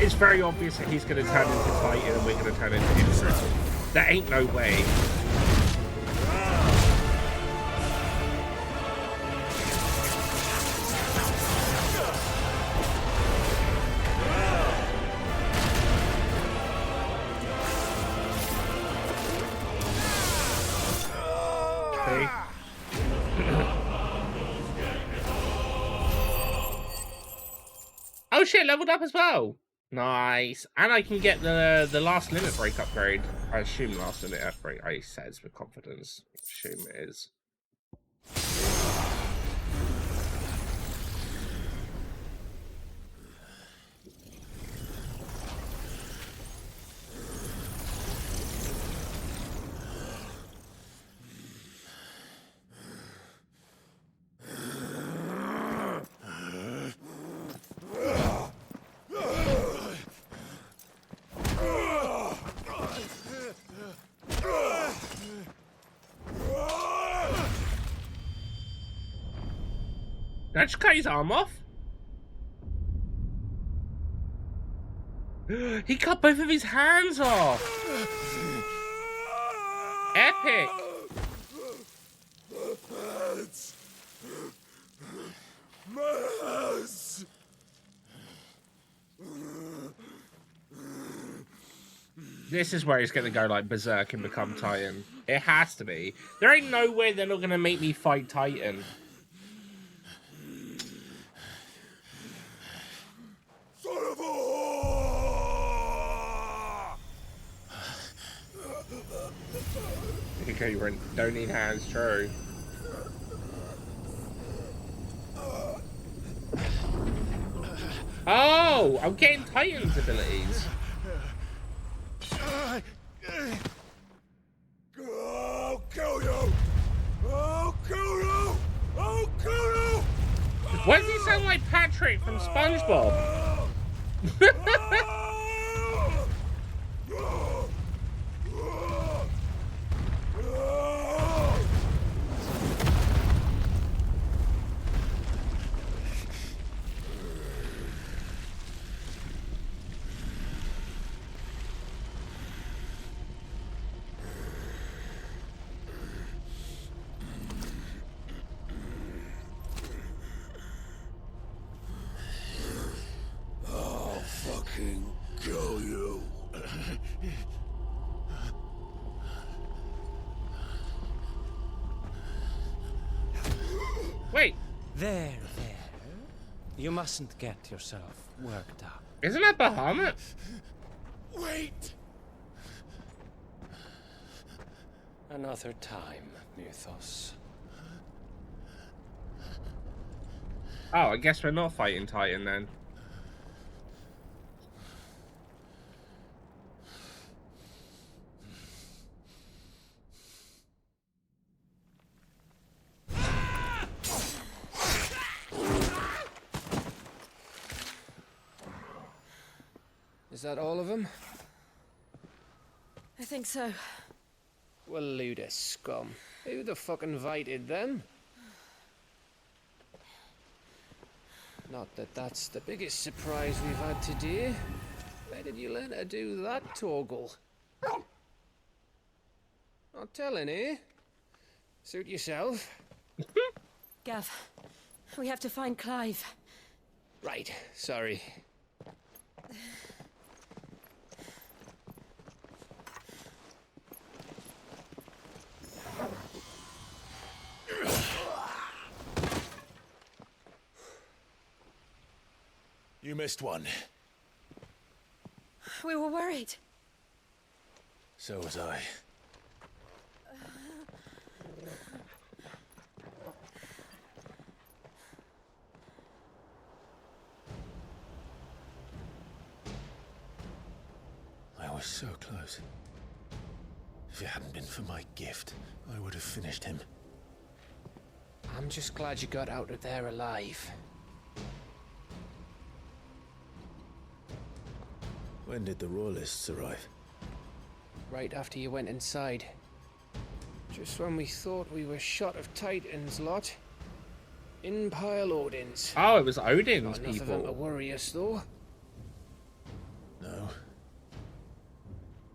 A: It's very obvious that he's going to turn into Titan and we're going to turn into Hydra. There ain't no way. Oh shit, leveled up as well. Nice. And I can get the last limit break upgrade. I assume last limit upgrade. I says with confidence. I assume it is. That just cut his arm off. He cut both of his hands off. Epic. This is where he's gonna go like berserk and become Titan. It has to be. There ain't no way they're not gonna make me fight Titan.
M: Son of a whore!
A: Okay, you don't need hands, true. Oh, I'm getting Titan's abilities.
M: I'll kill you! I'll kill you! I'll kill you!
A: Why does he sound like Patrick from SpongeBob?
M: I'll fucking kill you.
A: Wait.
F: There. You mustn't get yourself worked up.
A: Isn't that Bahamut?
M: Wait!
F: Another time, Mythos.
A: Oh, I guess we're not fighting Titan then.
F: Is that all of them?
E: I think so.
F: Well, load of scum. Who the fuck invited them? Not that that's the biggest surprise we've had today. Where did you learn to do that, Torgal? Not telling, eh? Suit yourself.
E: Gav, we have to find Clive.
F: Right, sorry.
D: You missed one.
E: We were worried.
D: So was I. I was so close. If it hadn't been for my gift, I would have finished him.
F: I'm just glad you got out of there alive.
D: When did the Royalists arrive?
F: Right after you went inside. Just when we thought we were shot of Titans, lot. In pile Odin's.
A: Oh, it was Odin's
F: Not enough of them to
A: people.
F: worry us, though.
D: No.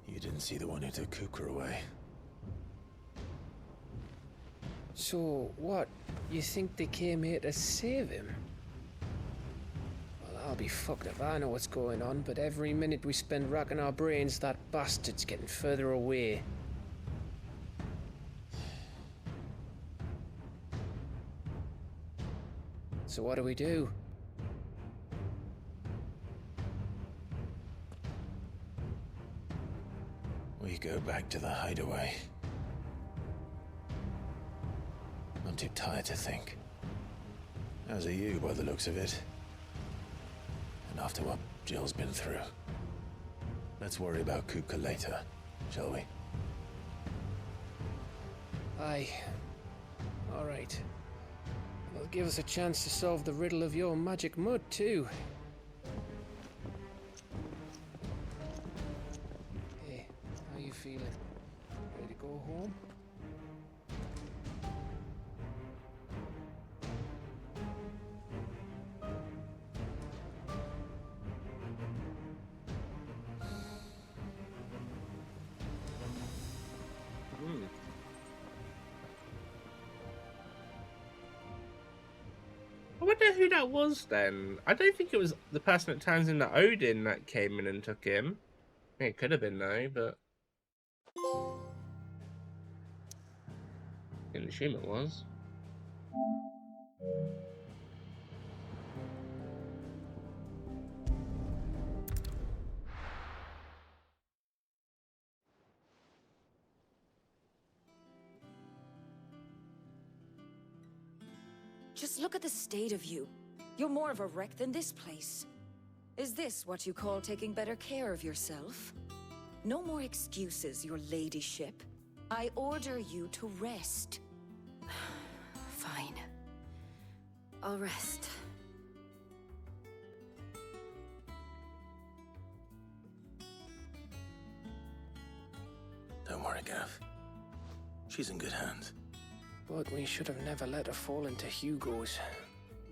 D: You didn't see the one who took Kukra away.
F: So, what? You think they came here to save him? Well, I'll be fucked if I know what's going on, but every minute we spend racking our brains, that bastard's getting further away. So what do we do?
D: We go back to the hideaway. I'm too tired to think. As are you, by the looks of it. And after what Jill's been through. Let's worry about Kupka later, shall we?
F: Aye. All right. It'll give us a chance to solve the riddle of your magic mud, too. Hey, how you feeling? Ready to go home?
A: I wonder who that was then. I don't think it was the person that turns into Odin that came in and took him. I think it could have been though, but didn't assume it was.
C: Just look at the state of you. You're more of a wreck than this place. Is this what you call taking better care of yourself? No more excuses, your ladyship. I order you to rest.
H: Fine. I'll rest.
D: Don't worry, Gav. She's in good hands.
F: But we should have never let her fall into Hugo's.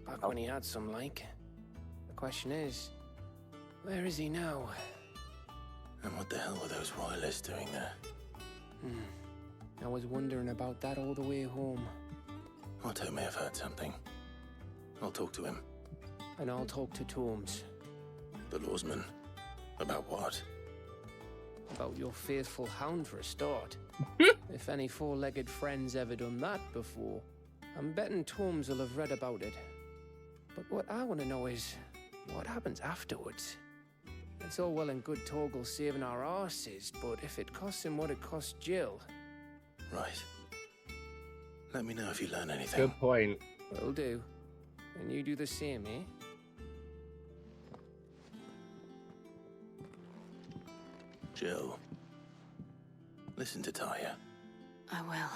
F: Back when he had some like. The question is, where is he now?
D: And what the hell were those royalists doing there?
F: I was wondering about that all the way home.
D: Otto may have heard something. I'll talk to him.
F: And I'll talk to Tomes.
D: The lawsman? About what?
F: About your faithful hound for a start. If any four-legged friend's ever done that before, I'm betting Tomes will have read about it. But what I want to know is, what happens afterwards? It's all well and good Torgal saving our arses, but if it costs him what it cost Jill...
D: Right. Let me know if you learn anything.
A: Good point.
F: Will do. And you do the same, eh?
D: Jill. Listen to Taya.
H: I will.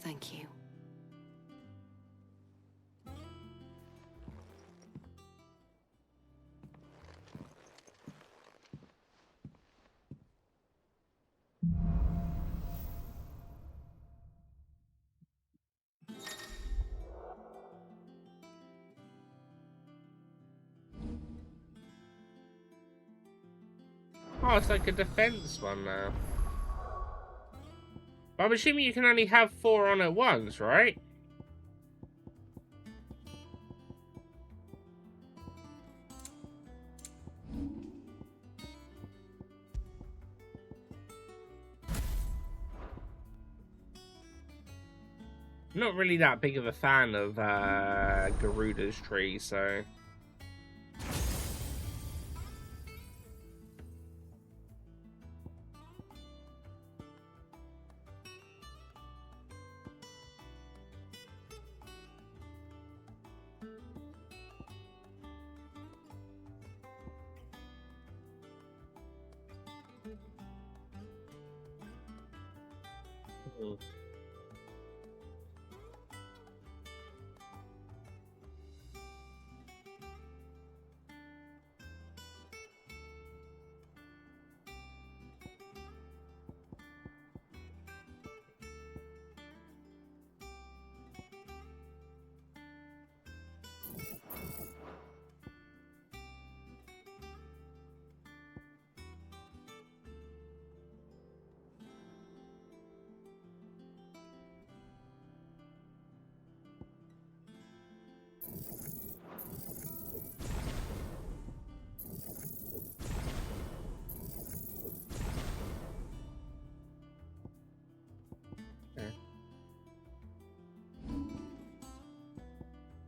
H: Thank you.
A: Oh, it's like a defense one now. But I'm assuming you can only have 4 on at once, right? Not really that big of a fan of Garuda's tree, so...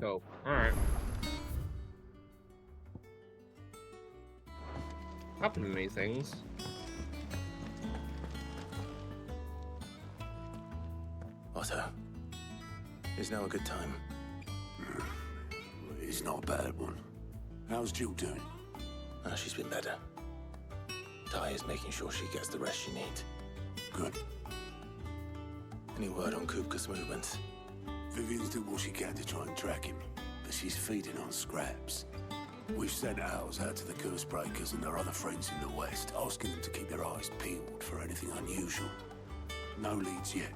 A: Oh, alright. Happen to me things.
D: Otto, is now a good time?
G: It's not a bad one. How's Jill doing?
D: She's been better. Taya's making sure she gets the rest she needs.
G: Good.
D: Any word on Kupka's movements?
G: Vivian's doing what she can to try and track him, but she's feeding on scraps. We've sent ours out to the Cursebreakers and their other friends in the West, asking them to keep their eyes peeled for anything unusual. No leads yet,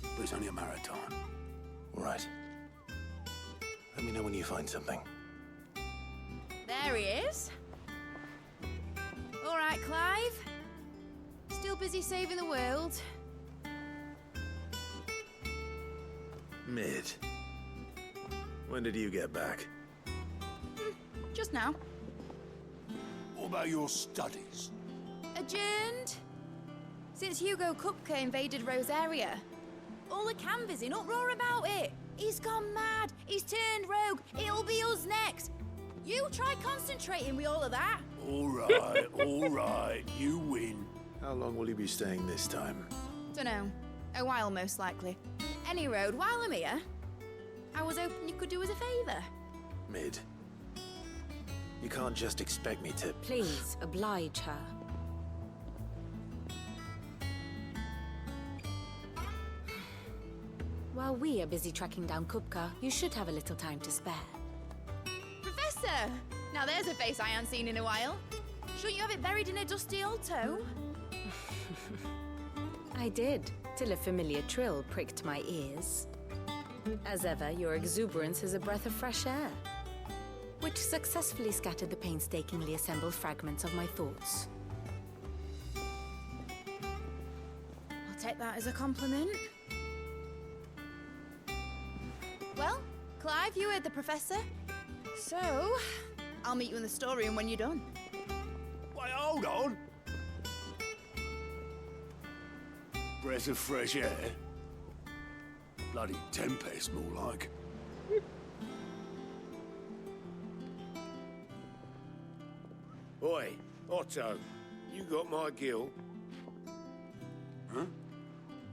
G: but it's only a matter of time.
D: All right. Let me know when you find something.
S: There he is. All right, Clive. Still busy saving the world.
D: Mid.
O: When did you get back?
S: Just now.
G: What about your studies?
S: Adjourned. Since Hugo Kupka invaded Rosaria. All the canvas in uproar about it. He's gone mad. He's turned rogue. It'll be us next. You try concentrating with all of that.
G: All right, you win.
O: How long will you be staying this time?
S: Dunno. A while, most likely. Any road, while I'm here, I was hoping you could do us a favour.
O: Mid. You can't just expect me to...
I: Please, oblige her. While we are busy tracking down Kupka, you should have a little time to spare.
S: Professor! Now there's a face I haven't seen in a while. Shouldn't you have it buried in a dusty old toe?
I: I did, till a familiar trill pricked my ears. As ever, your exuberance is a breath of fresh air, which successfully scattered the painstakingly assembled fragments of my thoughts.
S: I'll take that as a compliment. Well, Clive, you heard the professor. So, I'll meet you in the storeroom when you're done.
G: Wait, hold on. Breath of fresh air. Bloody tempest, more like.
M: Oi, Otto, you got my gill?
G: Huh?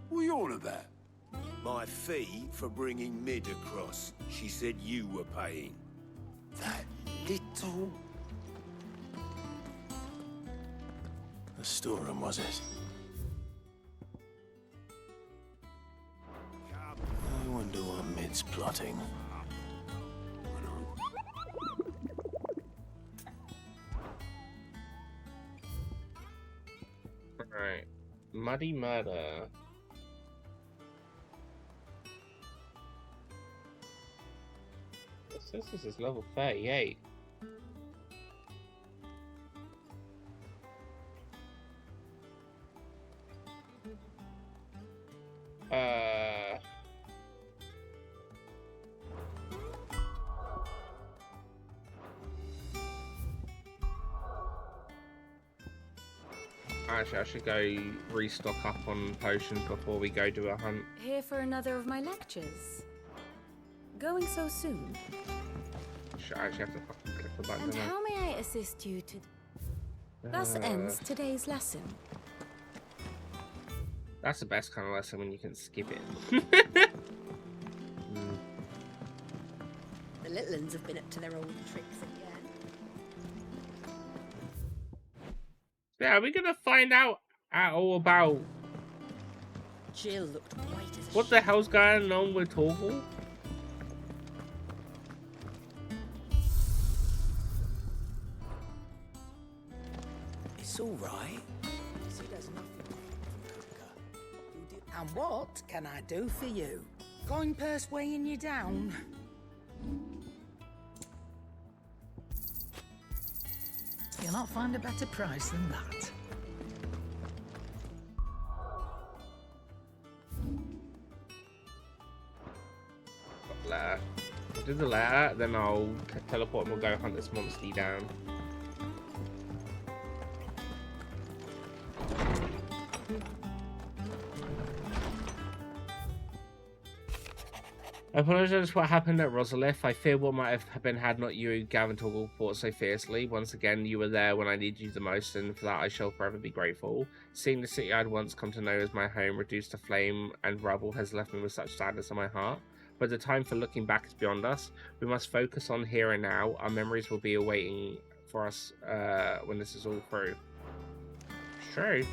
G: What are you on about?
M: My fee for bringing Mid across. She said you were paying.
G: That little...
O: The storeroom, was it? I wonder what Mid's plotting.
A: Right. Muddy Murder. This is level 38. Actually, I should go restock up on potions before we go do a hunt.
I: Here for another of my lectures. Going so soon?
A: I actually have to fucking click the button.
I: And how may I assist you to... Thus ends today's lesson.
A: That's the best kind of lesson when you can skip it.
B: The little uns have been up to their old tricks again.
A: Yeah, are we gonna find out at all about
B: Jill looked white as a
A: what the hell's going on with Torval?
T: It's all right.
B: She does nothing
T: And what can I do for you? Coin purse weighing you down? You'll not find a better price than that.
A: Letter. I'll do the letter, then I'll teleport and we'll go hunt this monster down. I apologise for what happened at Rosalith. I fear what might have been had not you who Gavin Toggle fought so fiercely. Once again, you were there when I needed you the most, and for that I shall forever be grateful. Seeing the city I'd once come to know as my home reduced to flame and rubble has left me with such sadness in my heart. But the time for looking back is beyond us. We must focus on here and now. Our memories will be awaiting for us when this is all through. It's true.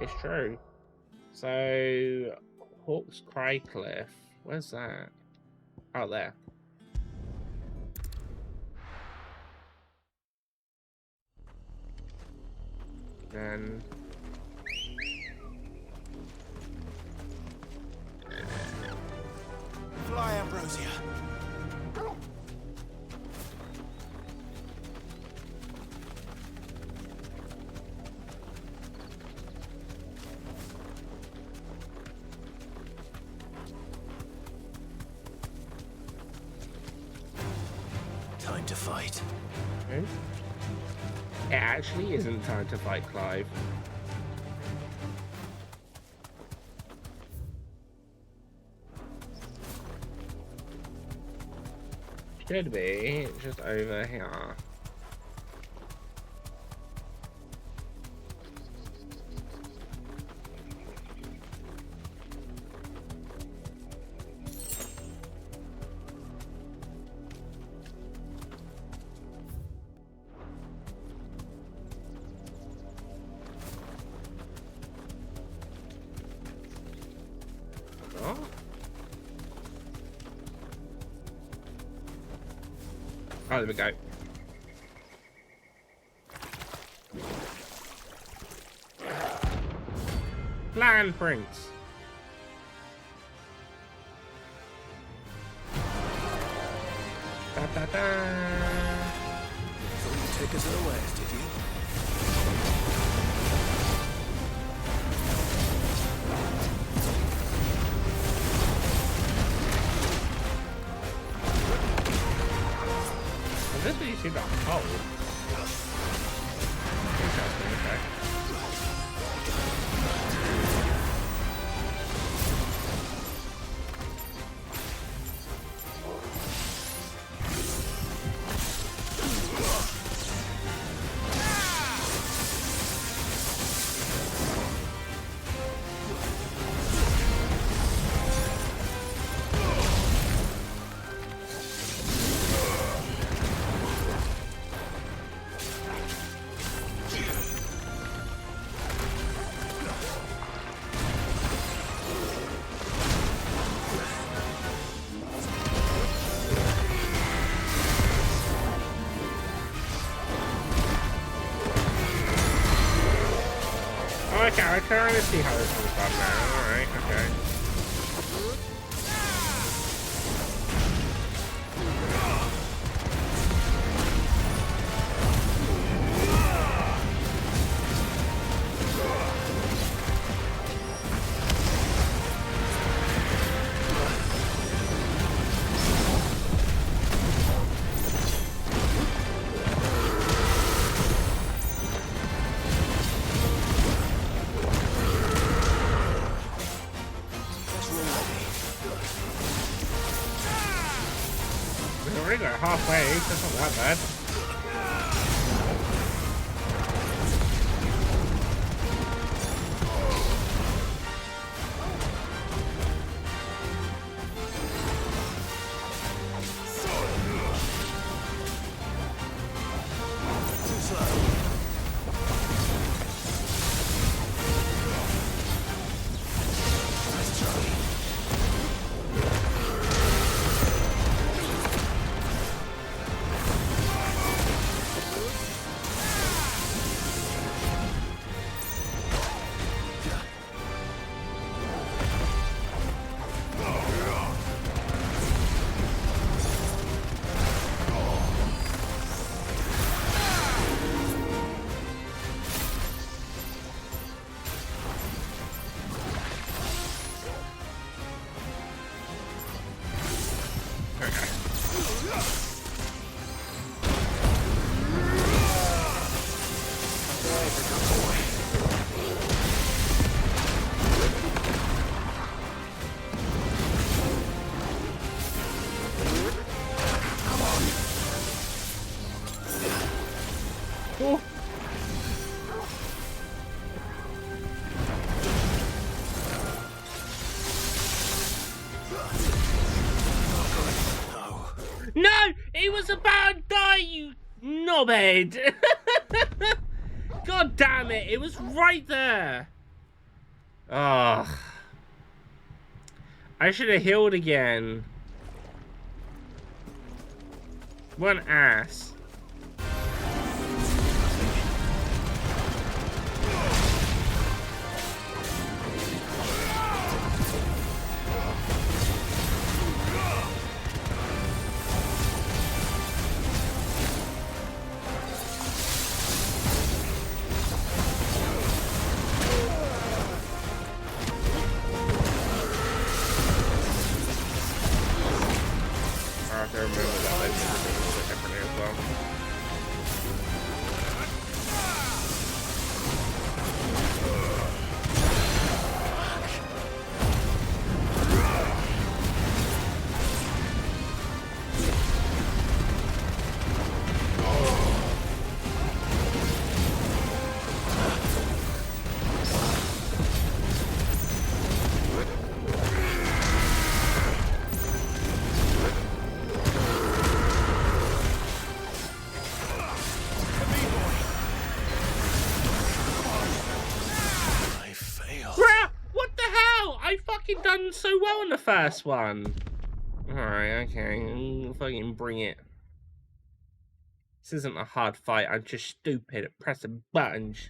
A: It's true. So, Hawk's Cry Cliff. Where's that? Out there. Then...
M: Fly, Ambrosia.
O: to fight.
A: It actually isn't time to fight, Clive. Should be just over here. Oh, there we go. Land prints. Da da da.
O: So you take us to the west, did you?
A: This is you see the hole. Interesting, okay. Okay, I kind of see how this one's done now. Alright, okay. Halfway, that's not that bad. No! He was about to die, you knobhead! God damn it, it was right there! Ugh. I should have healed again. What an ass. I remember that they did it differently as well. fucking done so well in the first one. Alright, okay. Fucking bring it. This isn't a hard fight. I'm just stupid at pressing buttons.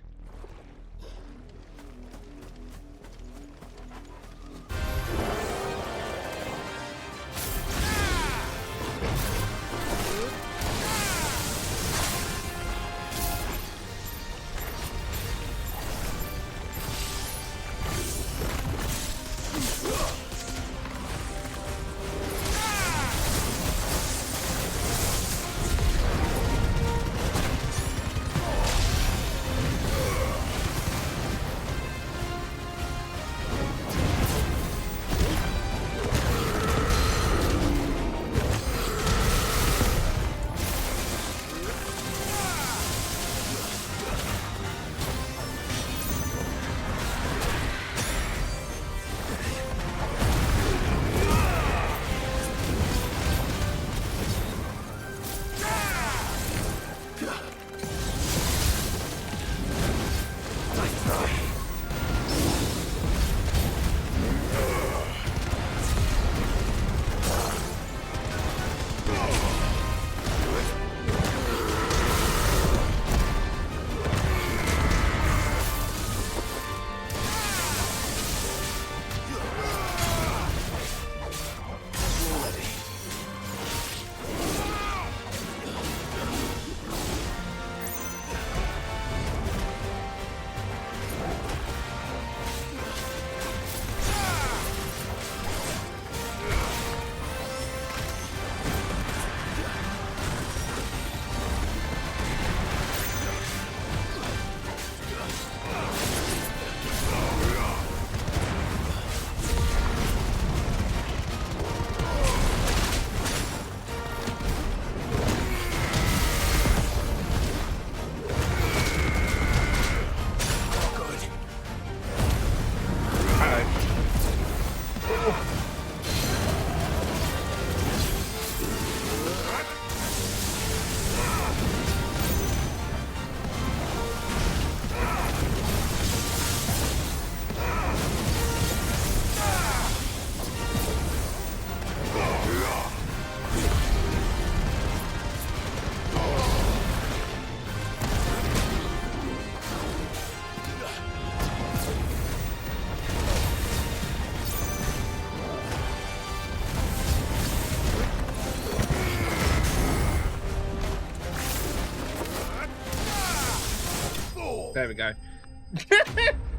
A: There we go.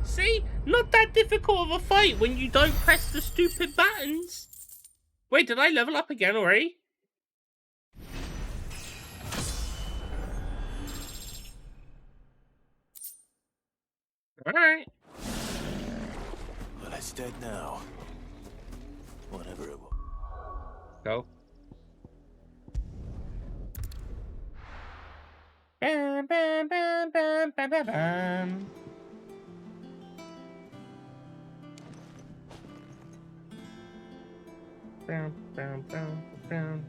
A: See? Not that difficult of a fight when you don't press the stupid buttons. Wait, did I level up again already? Alright.
D: Well, it's dead now. Whatever it was.
A: Go. Bam, bam, bam, bam, bam, bam, bam. Bam, bam, bam, bam.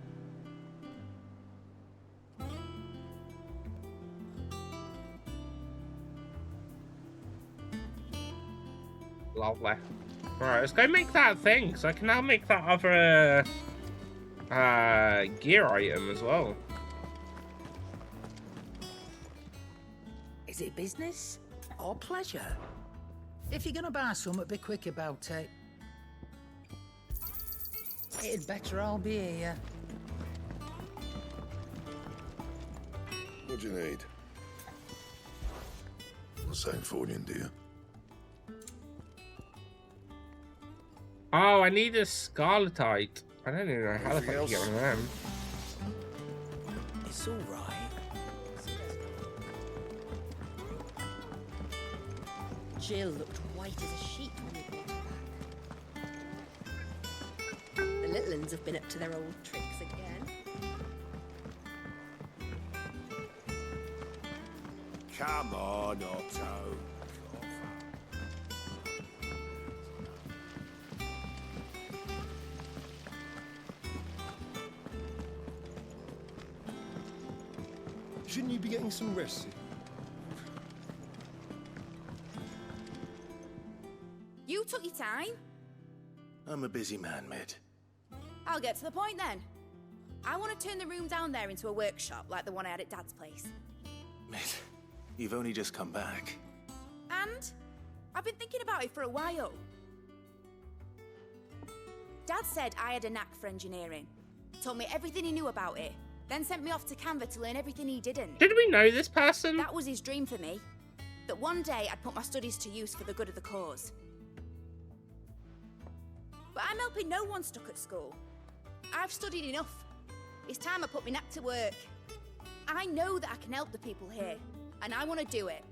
A: Lovely. Alright, let's go make that thing, so I can now make that other gear item as well.
T: Is it business or pleasure? If you're gonna buy something, be quick about it. It'd better all be here.
M: What do you need? Not saying fortune, do you?
A: Oh, I need a Scarletite. I don't even know how the fuck to get one of them.
T: It's all right.
E: Jill looked white as a sheet when we brought her back. The little uns have been up to their old tricks again.
G: Come on, Otto.
U: Shouldn't you be getting some rest?
S: You took your time.
D: I'm a busy man, Mid.
S: I'll get to the point then. I want to turn the room down there into a workshop like the one I had at Dad's place.
D: Mid, you've only just come back.
S: And I've been thinking about it for a while. Dad said I had a knack for engineering. Told me everything he knew about it. Then sent me off to Canva to learn everything he didn't.
A: Did we know this person?
S: That was his dream for me. That one day I'd put my studies to use for the good of the cause. But I'm helping no one stuck at school. I've studied enough. It's time I put my knack to work. I know that I can help the people here, and I want to do it.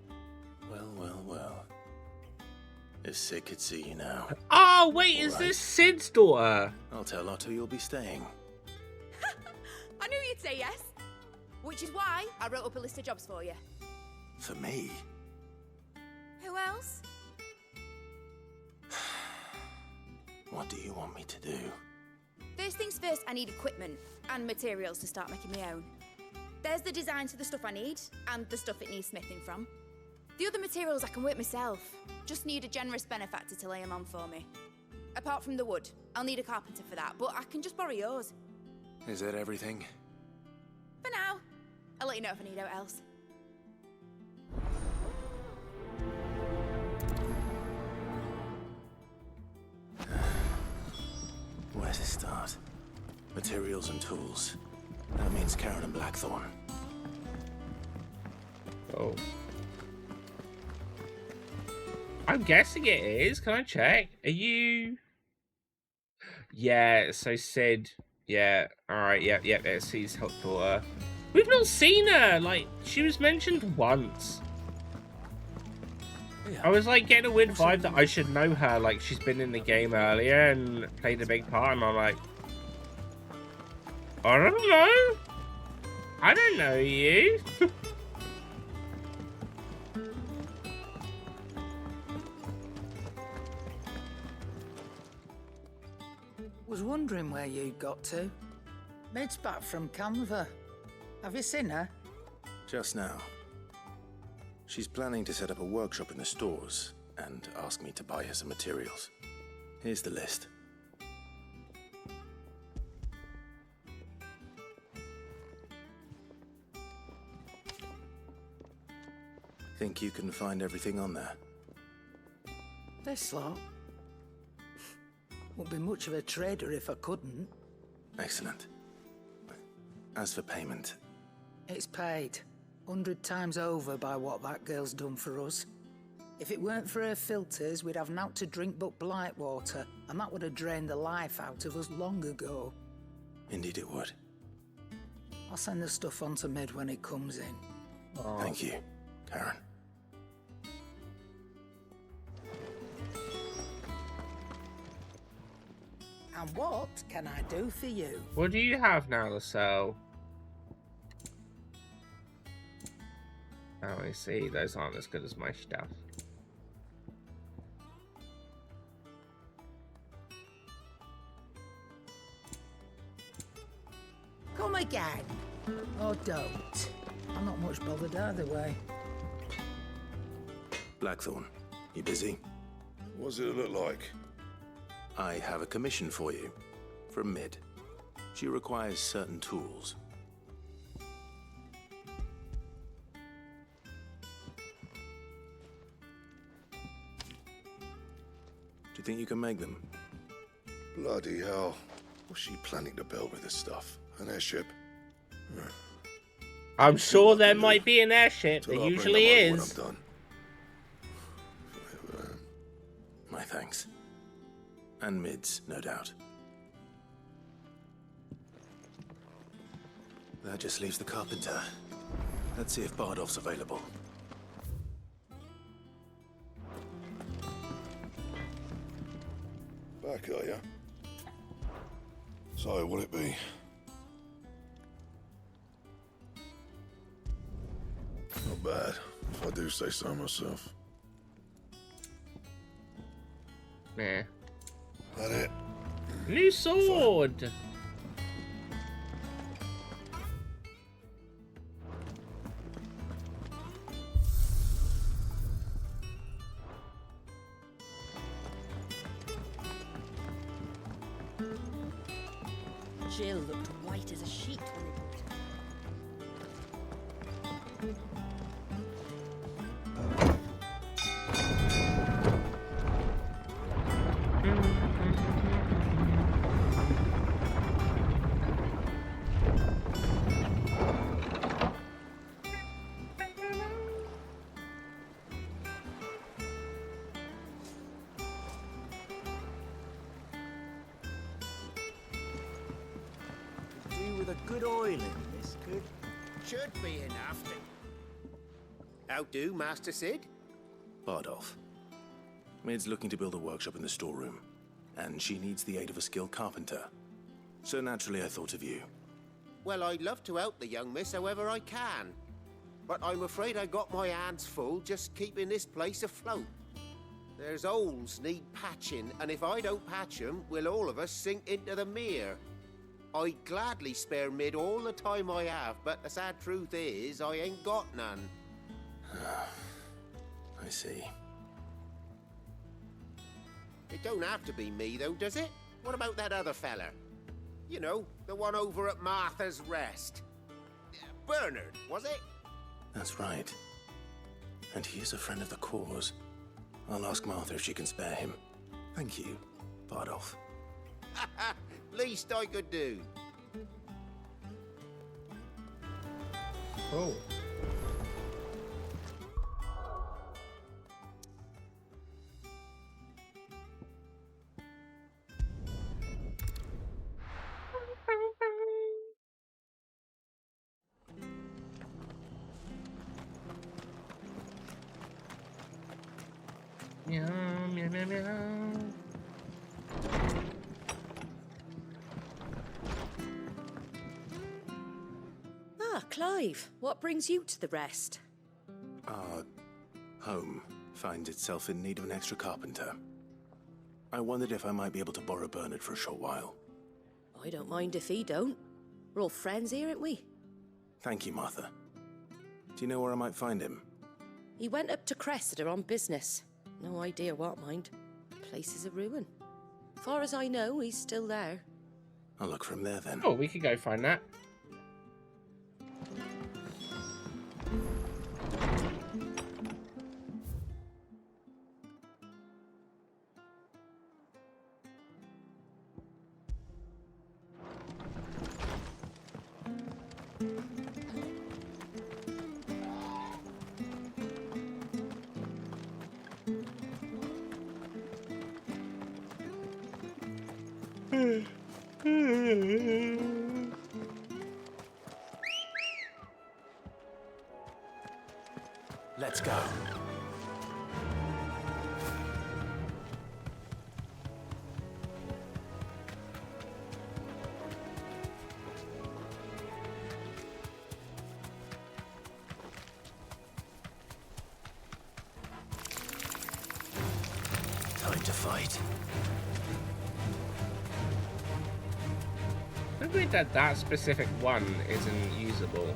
D: Well, well, well. If Sid could see you now.
A: Oh, wait, is this Sid's daughter?
D: I'll tell Otto you'll be staying.
S: I knew you'd say yes. Which is why I wrote up a list of jobs for you.
D: For me?
S: Who else?
D: What do you want me to do?
S: First things first, I need equipment and materials to start making my own. There's the designs for the stuff I need, and the stuff it needs smithing from. The other materials I can work myself. Just need a generous benefactor to lay them on for me. Apart from the wood, I'll need a carpenter for that, but I can just borrow yours.
D: Is that everything?
S: For now. I'll let you know if I need out else.
D: Where to start? Materials and tools. That means Karen and Blackthorn.
A: Oh. I'm guessing it is. Can I check? Are you... Yeah, so Sid. Yeah, alright, yep, it's Sid's daughter. We've not seen her! Like, she was mentioned once. I was like getting a weird vibe that I should know her, like she's been in the game earlier and played a big part, and I'm like, I don't know. I don't know you.
T: Was wondering where you got to. Mid's back from Canva. Have you seen her?
D: Just now. She's planning to set up a workshop in the stores and ask me to buy her some materials. Here's the list. Think you can find everything on there?
T: This lot? Wouldn't be much of a trader if I couldn't.
D: Excellent. As for payment...
T: It's paid. 100 times over by what that girl's done for us. If it weren't for her filters, we'd have naught to drink but blight water, and that would have drained the life out of us long ago.
D: Indeed it would.
T: I'll send the stuff on to Mid when it comes in.
D: Oh. Thank you, Karen.
T: And what can I do for you?
A: What do you have now to sell? Oh, I see. Those aren't as good as my stuff.
T: Come again. Or don't. I'm not much bothered either way.
D: Blackthorn, you busy?
M: What's it look like?
D: I have a commission for you. From Mid. She requires certain tools. Do you think you can make them?
M: Bloody hell. What's she planning to build with this stuff? An airship?
A: I'm sure there might be an airship. There usually is.
D: My thanks. And Mid's, no doubt. That just leaves the carpenter. Let's see if Bardolph's available.
M: Back, are ya? So, will it be? Not bad, if I do say so myself.
A: Nah.
M: That it?
A: New sword!
E: Jill looked white as a sheet when they brought her.
O: Do with a good oil in this, could?
N: Should be enough to... How do, Master Sid?
D: Bardolph. Maid's looking to build a workshop in the storeroom, and she needs the aid of a skilled carpenter. So naturally I thought of you.
N: Well, I'd love to help the young miss however I can. But I'm afraid I got my hands full just keeping this place afloat. There's holes need patching, and if I don't patch them, we'll all of us sink into the mere. I'd gladly spare Mid all the time I have, but the sad truth is, I ain't got none.
D: I see.
N: It don't have to be me, though, does it? What about that other fella? You know, the one over at Martha's Rest. Bernard, was it?
D: That's right. And he is a friend of the cause. I'll ask Martha if she can spare him. Thank you, Bardolph.
N: Least I could do.
A: Oh. Meow, meow, meow, meow.
E: Ah, Clive, what brings you to the Rest?
D: Our home finds itself in need of an extra carpenter. I wondered if I might be able to borrow Bernard for a short while.
E: I don't mind if he don't. We're all friends here, aren't we?
D: Thank you, Martha. Do you know where I might find him?
E: He went up to Cressida on business. No idea what, mind. The place is a ruin. Far as I know, he's still there.
D: I'll look for him there then.
A: Oh, we could go find that.
D: Let's go. Time to fight.
A: It's weird that that specific one isn't usable.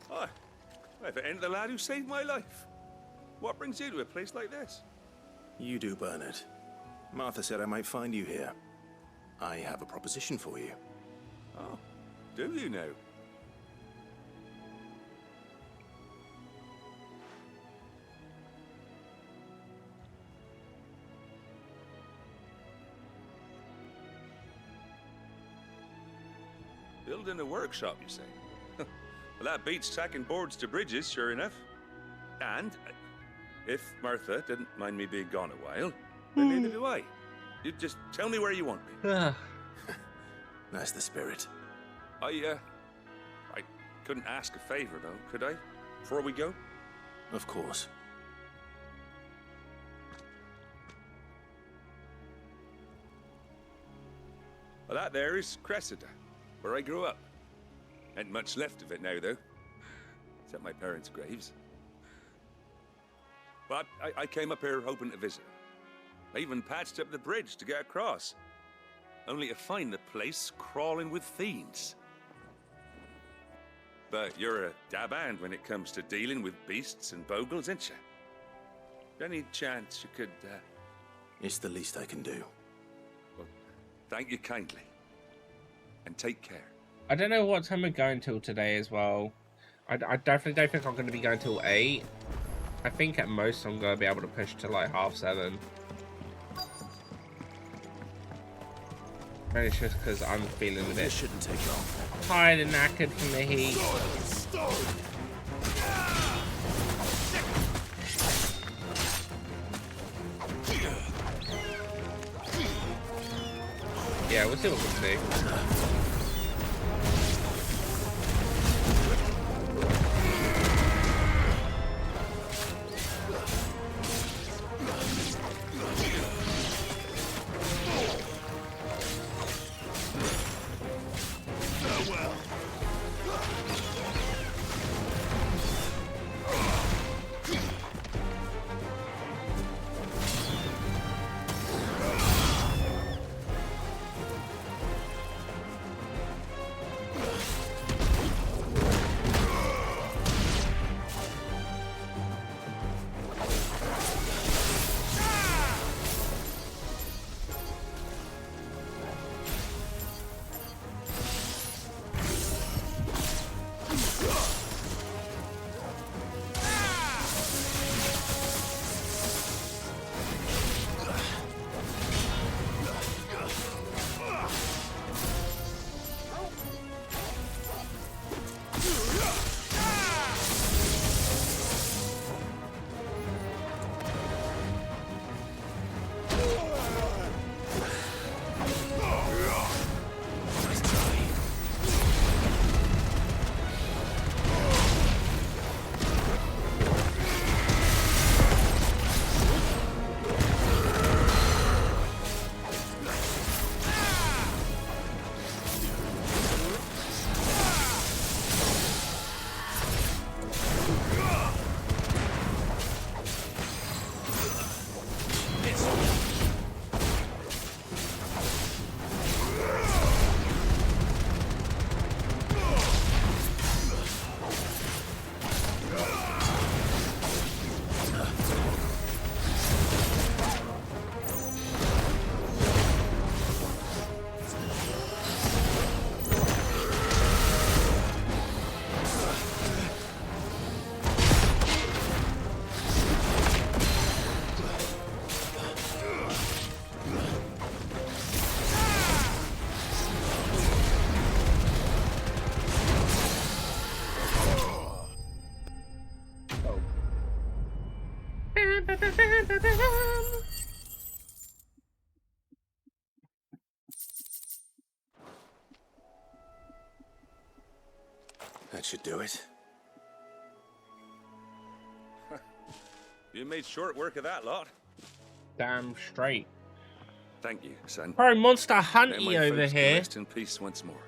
V: Hi. If it ain't the lad who saved my life. What brings you to a place like this?
D: You do, Bernard. Martha said I might find you here. I have a proposition for you.
V: Oh, do you now? Building a workshop, you say? Well, that beats tacking boards to bridges, sure enough. And if Martha didn't mind me being gone a while, then neither do I. You just tell me where you want me.
D: That's the spirit.
V: I couldn't ask a favor, though, could I? Before we go?
D: Of course.
V: Well, that there is Cressida, where I grew up. Ain't much left of it now, though. Except my parents' graves. But I came up here hoping to visit. I even patched up the bridge to get across. Only to find the place crawling with fiends. But you're a dab hand when it comes to dealing with beasts and bogles, ain't you? Any chance you could,
O: It's the least I can do.
V: Well, thank you kindly. And take care.
A: I don't know what time we're going till today as well. I definitely don't think I'm going to be going till 8. I think at most I'm going to be able to push to like 7:30. Maybe it's just because I'm feeling a bit
O: shouldn't take long.
A: tired and knackered from the heat. Yeah, we'll see what we can do.
O: That should do it.
V: You made short work of that lot.
A: Damn straight.
V: Thank you, son.
A: Bro, Monster
V: Now
A: Hunty
V: my
A: over
V: folks can
A: here.
V: rest in peace once more.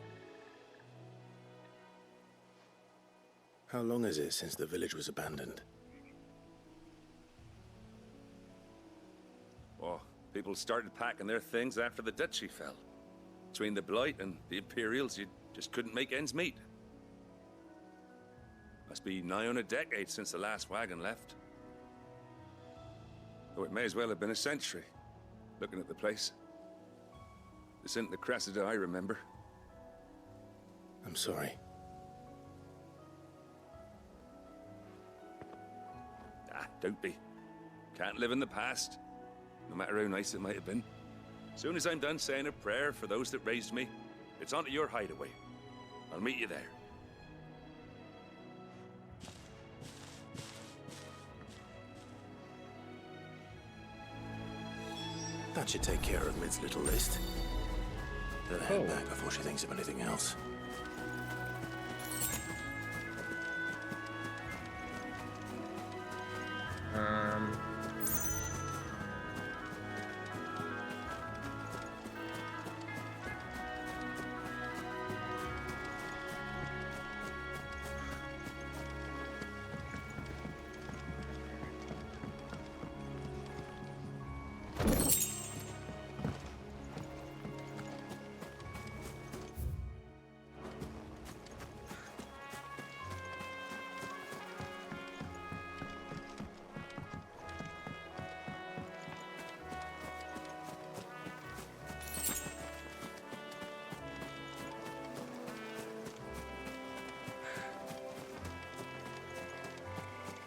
O: How long is it since the village was abandoned?
V: Oh, people started packing their things after the duchy fell. Between the Blight and the Imperials, you just couldn't make ends meet. Must be nigh on a decade since the last wagon left. Though it may as well have been a century, looking at the place. This isn't the Cressida I remember.
O: I'm sorry.
V: Ah, don't be. Can't live in the past, no matter how nice it might have been. Soon as I'm done saying a prayer for those that raised me, it's on to your hideaway. I'll meet you there.
O: That should take care of Mid's little list. Better head back before she thinks of anything else.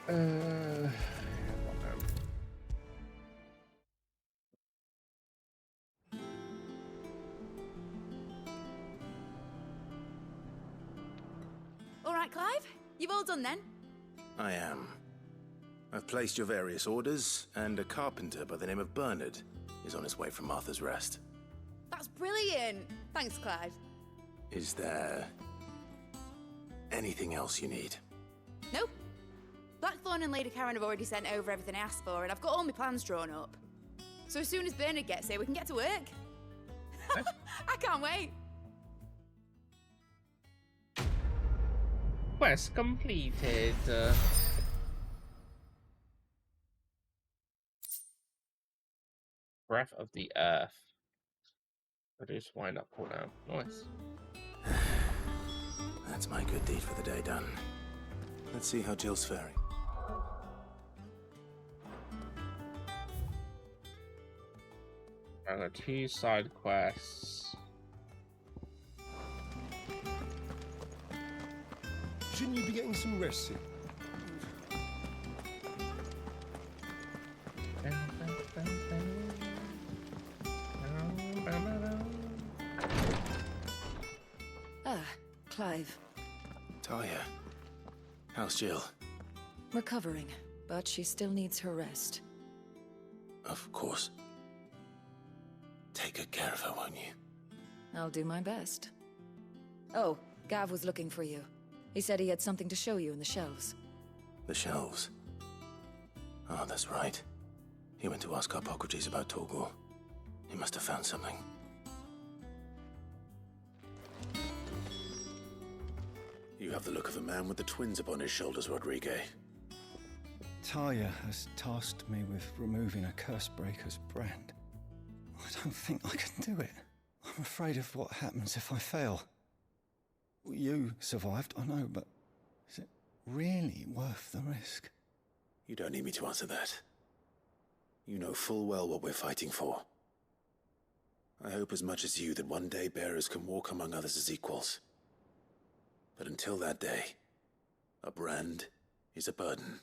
S: All right, Clive. You've all done then?
O: I am. I've placed your various orders, and a carpenter by the name of Bernard is on his way from Martha's Rest.
S: That's brilliant. Thanks, Clive.
O: Is there anything else you need?
S: Nope. Blackthorn and Lady Karen have already sent over everything I asked for, and I've got all my plans drawn up. So as soon as Bernard gets here, we can get to work. I can't wait.
A: Quest completed. Breath of the Earth. Reduce wind up cooldown. Nice.
O: That's my good deed for the day done. Let's see how Jill's faring.
A: I got 2 side quests.
U: Shouldn't you be getting some rest, Sid?
C: Ah, Clive.
O: Talia, how's Jill?
C: Recovering, but she still needs her rest.
O: Of course. Take good care of her, won't you?
C: I'll do my best. Oh, Gav was looking for you. He said he had something to show you in the shelves.
O: The shelves. Oh, that's right. He went to ask Hippocrates about Torgor. He must have found something. You have the look of a man with the twins upon his shoulders, Rodrigue.
U: Talia has tasked me with removing a Cursebreaker's brand. I don't think I can do it. I'm afraid of what happens if I fail. You survived, I know, but is it really worth the risk?
O: You don't need me to answer that. You know full well what we're fighting for. I hope as much as you that one day bearers can walk among others as equals. But until that day, a brand is a burden,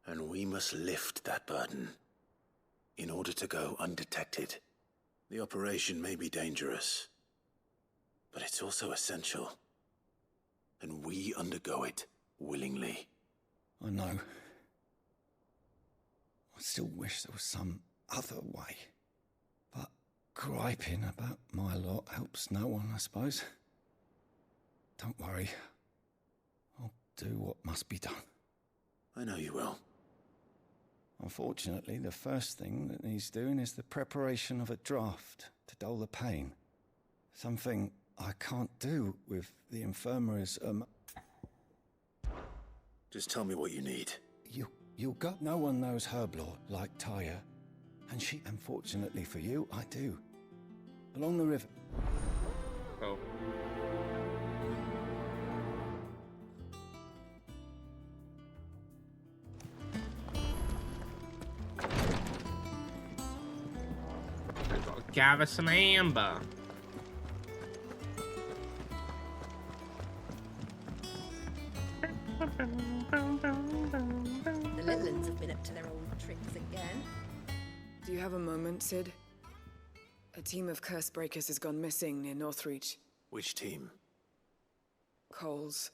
O: and we must lift that burden in order to go undetected. The operation may be dangerous, but it's also essential, and we undergo it willingly.
U: I know. I still wish there was some other way. But griping about my lot helps no one, I suppose. Don't worry. I'll do what must be done.
O: I know you will.
U: Unfortunately, the first thing that needs doing is the preparation of a draft to dull the pain. Something I can't do with the infirmary's,
O: Just tell me what you need.
U: You got no one knows herb lore like Talia. And unfortunately for you, I do. Along the river.
A: Oh. I've got to gather some amber.
E: The little ones have been up to their old tricks again.
B: Do you have a moment, Sid? A team of Cursebreakers has gone missing near Northreach.
O: Which team?
B: Coles.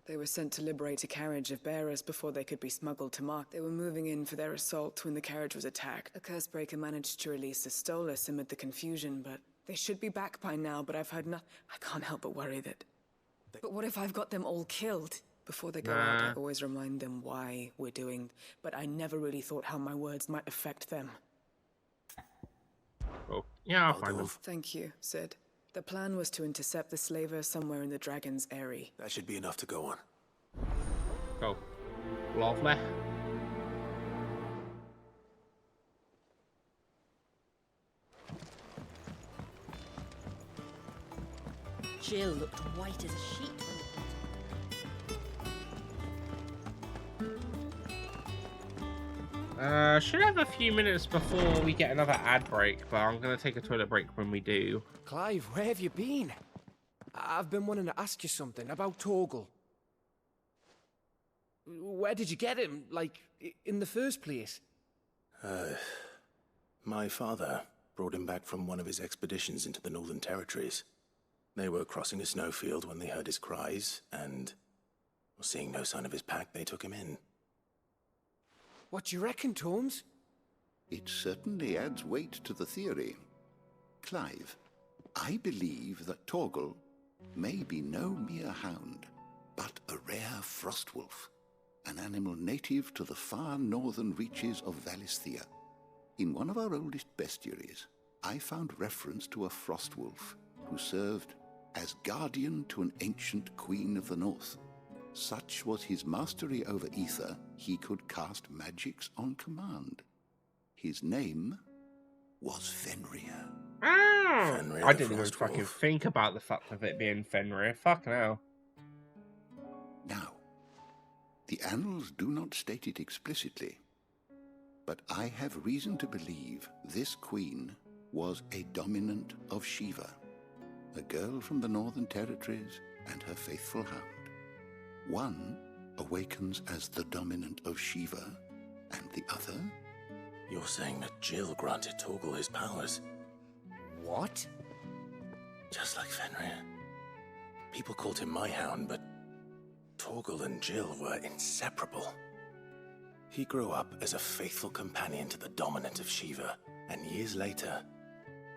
B: They were sent to liberate a carriage of bearers before they could be smuggled to Mark. They were moving in for their assault when the carriage was attacked. A Cursebreaker managed to release a Stolas amid the confusion, but they should be back by now, but I've heard nothing. I can't help but worry that... But what if I've got them all killed? Before they go out, I always remind them why we're doing... But I never really thought how my words might affect them.
A: Oh, yeah, I'll find them.
B: Thank you, Sid. The plan was to intercept the slaver somewhere in the Dragon's Eyrie.
O: That should be enough to go on.
A: Go. Lovely.
E: Jill looked white as a sheet when
A: Should have a few minutes before we get another ad break, but I'm gonna take a toilet break when we do.
F: Clive, where have you been? I've been wanting to ask you something about Torgal. Where did you get him? Like, in the first place?
O: My father brought him back from one of his expeditions into the Northern Territories. They were crossing a snowfield when they heard his cries, and seeing no sign of his pack, they took him in.
F: What do you reckon, Torms?
L: It certainly adds weight to the theory. Clive, I believe that Torgal may be no mere hound, but a rare frostwolf, an animal native to the far northern reaches of Valisthea. In one of our oldest bestiaries, I found reference to a frostwolf who served as guardian to an ancient queen of the north. Such was his mastery over ether, he could cast magics on command. His name was Fenrir.
A: Fenrir I didn't even fucking think about the fact of it being Fenrir. Fucking hell.
L: Now, the annals do not state it explicitly, but I have reason to believe this queen was a dominant of Shiva, a girl from the Northern Territories and her faithful hound. One awakens as the dominant of Shiva, and the other...
O: You're saying that Jill granted Torgal his powers?
F: What?
O: Just like Fenrir. People called him my hound, but Torgal and Jill were inseparable. He grew up as a faithful companion to the dominant of Shiva, and years later,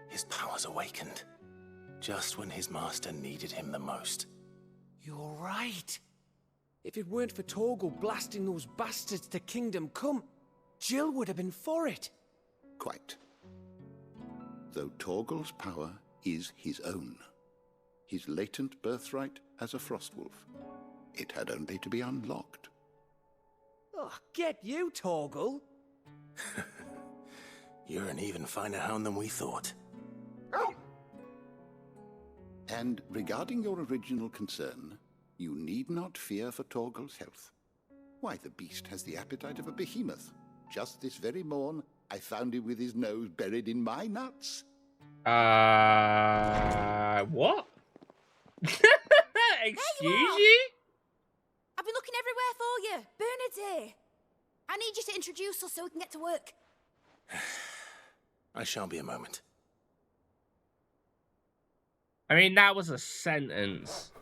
O: his powers awakened, just when his master needed him the most.
F: You're right. If it weren't for Torgal blasting those bastards to Kingdom Come, Jill would have been for it.
L: Quite. Though Torgal's power is his own, his latent birthright as a frostwolf, it had only to be unlocked.
F: Oh, get you, Torgal!
O: You're an even finer hound than we thought.
L: And regarding your original concern, you need not fear for Torgal's health. Why, the beast has the appetite of a behemoth. Just this very morn, I found him with his nose buried in my nuts.
A: What? Excuse you?
S: I've been looking everywhere for you. Bernard's here. I need you to introduce us so we can get to work.
O: I shall be a moment.
A: I mean, that was a sentence.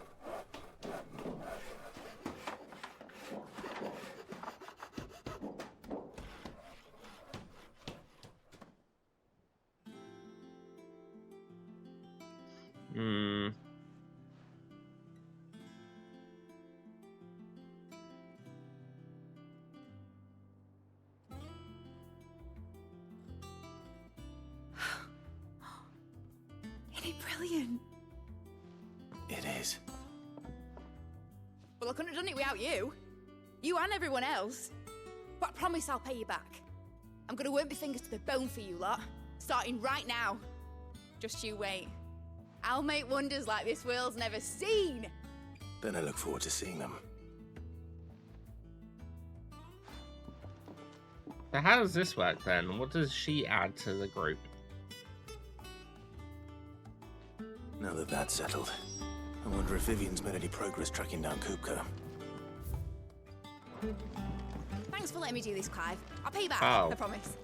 S: Isn't it brilliant?
O: It is.
S: Well, I couldn't have done it without you. You and everyone else. But I promise I'll pay you back. I'm gonna work my fingers to the bone for you lot, starting right now. Just you wait. I'll make wonders like this world's never seen.
O: Then I look forward to seeing them.
A: So how does this work then? What does she add to the group?
O: Now that that's settled, I wonder if Vivian's made any progress tracking down Kupka.
S: Thanks for letting me do this, Clive. I'll pay you back,
A: Oh.
S: I promise.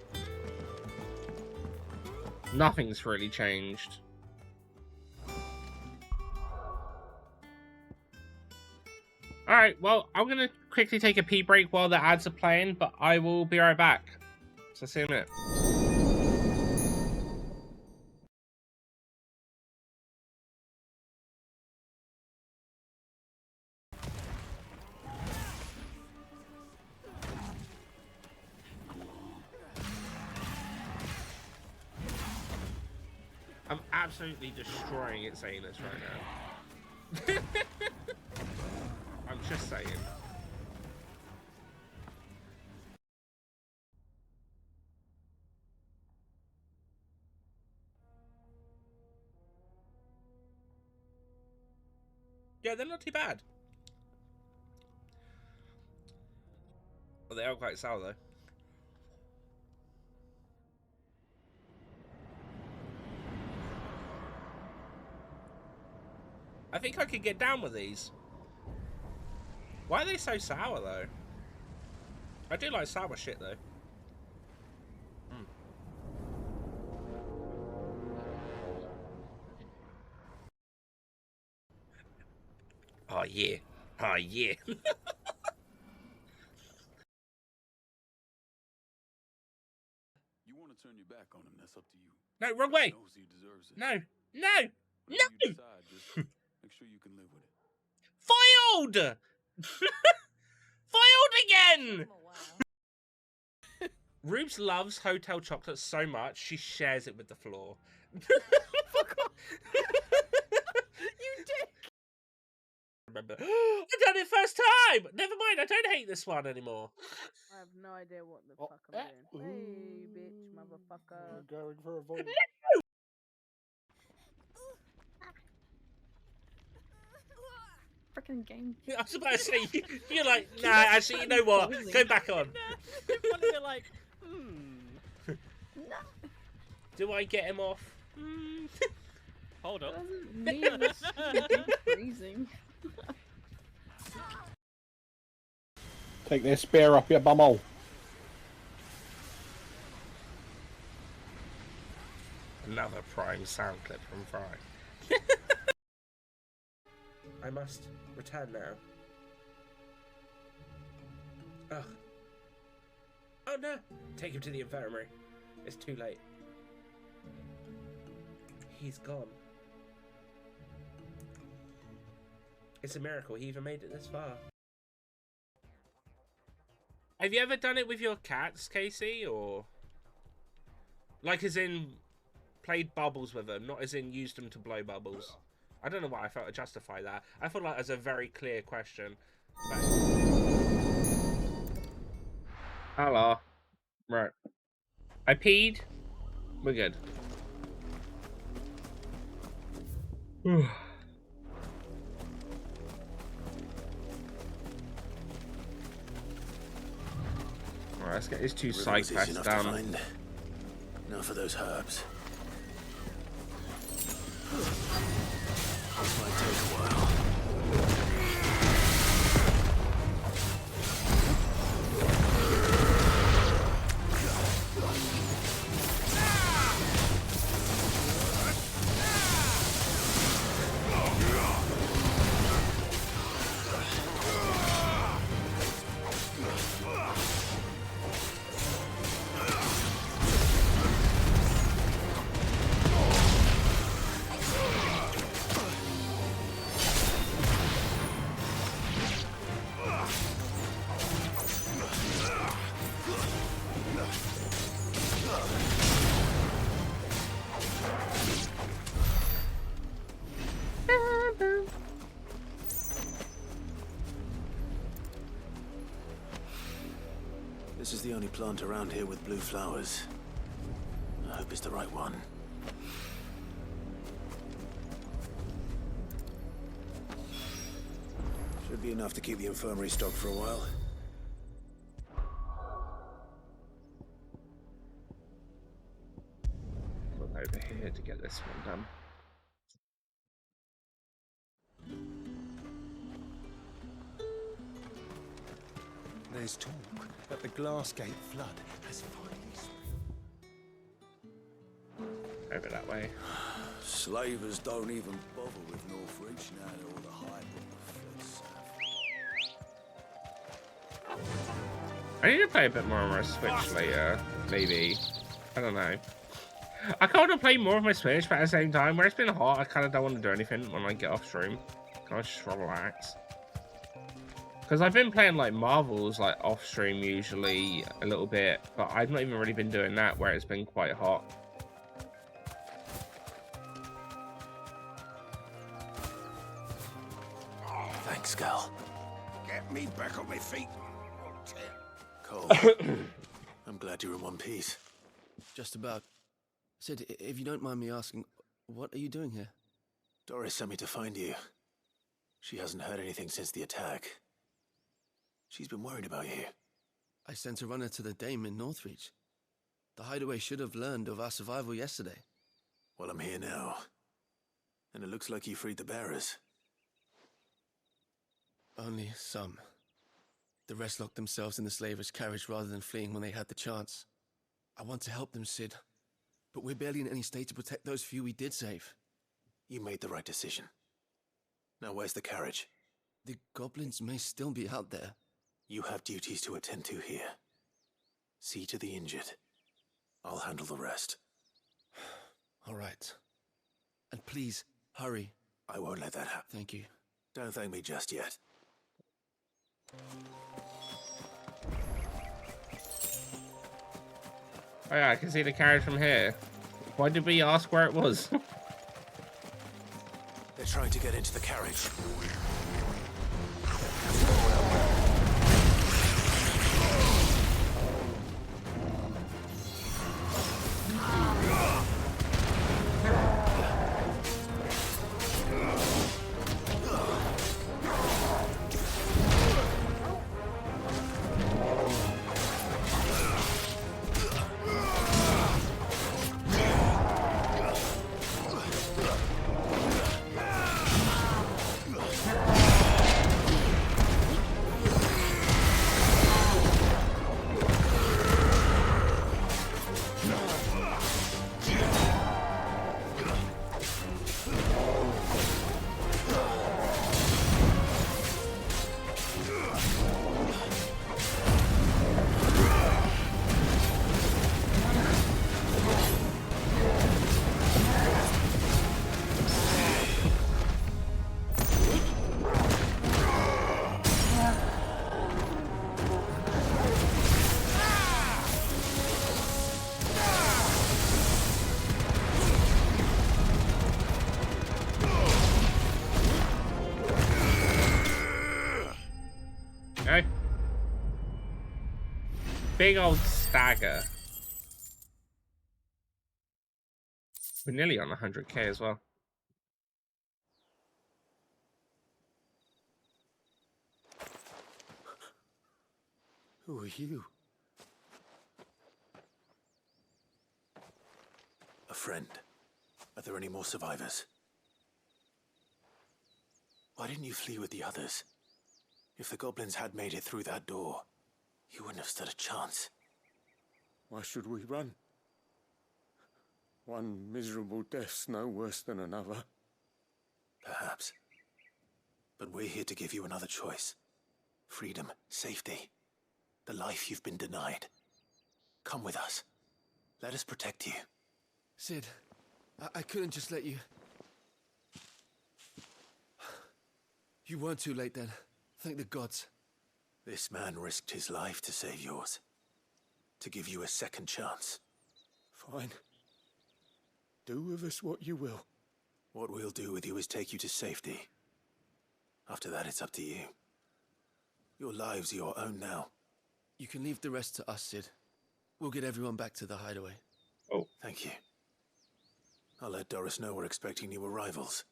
A: Nothing's really changed. Alright, well, I'm going to quickly take a pee break while the ads are playing, but I will be right back. So see you in a minute. I'm absolutely destroying its anus right now. I'm just saying. Yeah, they're not too bad. Well, they are quite sour though. I think I could get down with these. Why are they so sour though? I do like sour shit though. Oh yeah. Oh yeah.
G: You want to turn your back on him, that's up to you.
A: No, wrong way.
G: Knows he deserves it.
A: No. No.
G: Whatever
A: No.
G: you decide, just make sure you can live with it.
A: Foiled! Foiled again! Rubes loves hotel chocolate so much, she shares it with the floor.
E: Fuck off! You dick!
A: Remember, I done it first time! Never mind, I don't hate this one anymore.
K: I have no idea what the fuck I'm doing. Hey, bitch, motherfucker.
P: Going for a volley.
K: Freaking game.
A: I was about to say, you're like, nah, actually, you know what? Go back on.
E: You're like,
A: Do I get him off?
J: Hold up.
K: Freezing.
P: Take this spear up your bumhole.
A: Another prime sound clip from Fry. I must return now. Ugh. Oh no! Take him to the infirmary. It's too late. He's gone. It's a miracle he even made it this far. Have you ever done it with your cats, Casey, or like as in played bubbles with them, not as in used them to blow bubbles? I don't know why I felt to justify that. I felt like that's a very clear question. But... Hello. Right. I peed. We're good. Alright, let's get these two side quests done.
O: Now for those herbs. This might take a while. This is the only plant around here with blue flowers. I hope it's the right one. Should be enough to keep the infirmary stocked for a while.
A: Look over here to get this one done.
D: There's talk that the Glassgate flood has finally spread.
A: Over that way.
G: Slavers don't even bother with Northreach now that all the hype on the fled south.
A: I need to play a bit more on my Switch later. Maybe. I don't know. I kind of want to play more of my Switch, but at the same time, where it's been hot, I kind of don't want to do anything when I get off stream. Kind of just relax. Because I've been playing like Marvels like off stream usually a little bit, but I've not even really been doing that where it's been quite hot.
O: Thanks, Gal.
M: Get me back on my feet.
O: Cole, I'm glad you're in one piece.
W: Just about. Sid, if you don't mind me asking, what are you doing here?
O: Doris sent me to find you. She hasn't heard anything since the attack. She's been worried about you.
W: I sent a runner to the Dame in Northreach. The hideaway should have learned of our survival yesterday.
O: Well, I'm here now. And it looks like you freed the bearers.
W: Only some. The rest locked themselves in the slaver's carriage rather than fleeing when they had the chance. I want to help them, Sid, but we're barely in any state to protect those few we did save.
O: You made the right decision. Now where's the carriage?
W: The goblins may still be out there.
O: You have duties to attend to here. See to the injured. I'll handle the rest.
W: All right. And please, hurry.
O: I won't let that happen.
W: Thank you.
O: Don't thank me just yet.
A: Oh yeah, I can see the carriage from here. Why did we ask where it was?
O: They're trying to get into the carriage.
A: Okay. Big old stagger. We're nearly on 100k as well.
O: Who are you? A friend. Are there any more survivors? Why didn't you flee with the others? If the goblins had made it through that door, you wouldn't have stood a chance.
M: Why should we run? One miserable death's no worse than another.
O: Perhaps. But we're here to give you another choice. Freedom, safety, the life you've been denied. Come with us. Let us protect you.
W: Sid, I couldn't just let you... You weren't too late then. Thank the gods.
O: This man risked his life to save yours. To give you a second chance.
M: Fine. Do with us what you will.
O: What we'll do with you is take you to safety. After that, it's up to you. Your lives are your own now.
W: You can leave the rest to us, Sid. We'll get everyone back to the hideaway.
A: Oh.
O: Thank you. I'll let Doris know we're expecting new arrivals.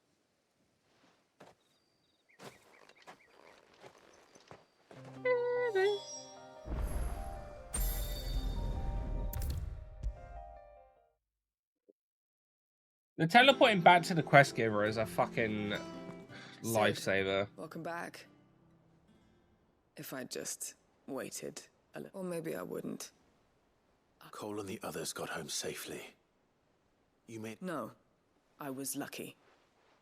A: The teleporting back to the quest giver is a fucking lifesaver.
B: Welcome back. If I'd just waited a little. Or maybe I wouldn't.
O: Cole and the others got home safely. You made...
B: No. I was lucky.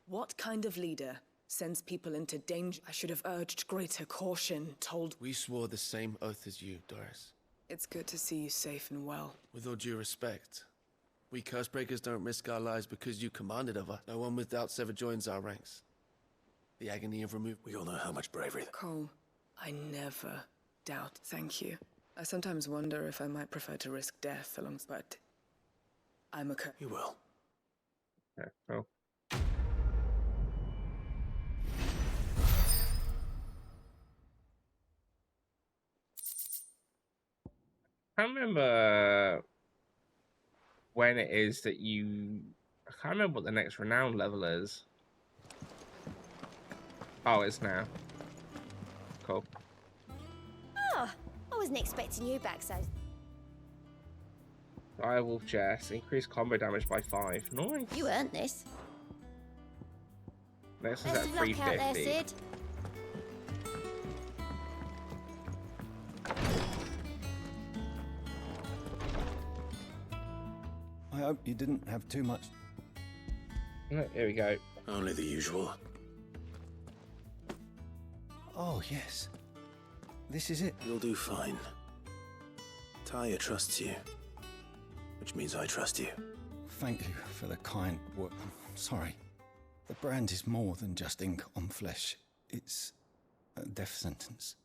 B: What kind of leader sends people into danger? I should have urged greater caution, told...
W: We swore the same oath as you, Doris.
B: It's good to see you safe and well.
W: With all due respect, we Cursebreakers don't risk our lives because you commanded of us. No one with doubts ever joins our ranks. The agony of removal.
O: We all know how much bravery...
B: Cole, I never doubt. Thank you. I sometimes wonder if I might prefer to risk death alongside... But I'm a
O: You will.
A: Yeah, well. I can't remember when it is that you... I can't remember what the next renown level is. Oh, it's now. Cool.
S: Oh, I wasn't expecting you back so...
A: Direwolf Jess. Increase combo damage by 5. Nice.
S: You earned this.
A: Next is
S: Best
A: at
S: of luck out there,
A: 350.
S: Sid.
U: hope you didn't have too much.
A: Here we go.
O: Only the usual.
U: Oh, yes. This is it.
O: You'll do fine. Taya trusts you, which means I trust you.
U: Thank you for the kind word. I'm sorry. The brand is more than just ink on flesh. It's a death sentence.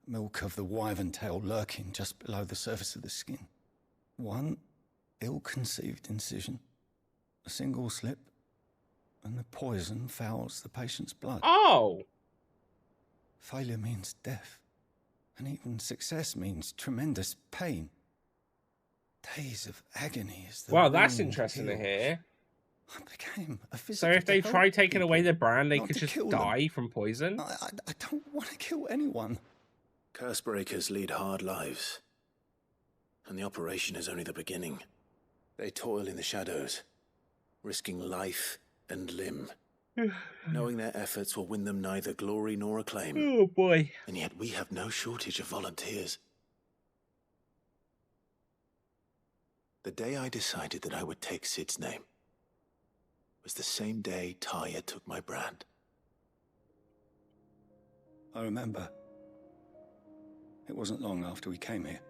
U: Milk of the wyvern tail lurking just below the surface of the skin. One ill-conceived incision, a single slip, and the poison fouls the patient's blood.
A: Oh!
U: Failure means death, and even success means tremendous pain. Days of agony as the
A: Well, that's
U: wound
A: interesting to
U: heals.
A: hear.
U: I became a
A: So
U: physical
A: if they
U: to
A: try
U: help
A: taking
U: people,
A: away the brand, they
U: not
A: could
U: to
A: just
U: kill them.
A: die from poison?
U: I don't want to kill anyone.
O: Cursebreakers lead hard lives, and the operation is only the beginning. They toil in the shadows, risking life and limb, knowing their efforts will win them neither glory nor acclaim.
A: Oh boy.
O: And yet we have no shortage of volunteers. The day I decided that I would take Sid's name was the same day Taya took my brand.
U: I remember. It wasn't long after we came here.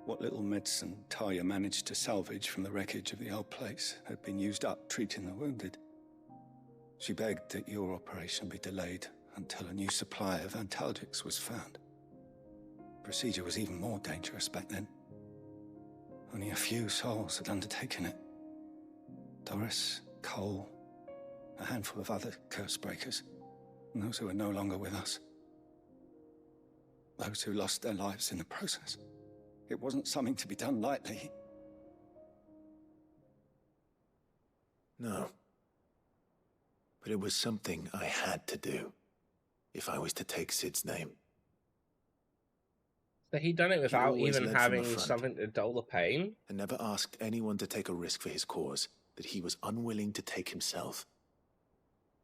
U: What little medicine Taya managed to salvage from the wreckage of the old place had been used up treating the wounded. She begged that your operation be delayed until a new supply of antalgics was found. Procedure was even more dangerous back then. Only a few souls had undertaken it. Doris, Cole, a handful of other curse breakers, and those who are no longer with us. Those who lost their lives in the process. It wasn't something to be done lightly.
O: No. But it was something I had to do, if I was to take Sid's name.
A: So he done it without
O: always
A: even
O: led from the
A: having
O: front.
A: something to dull the pain?
O: And never asked anyone to take a risk for his cause that he was unwilling to take himself,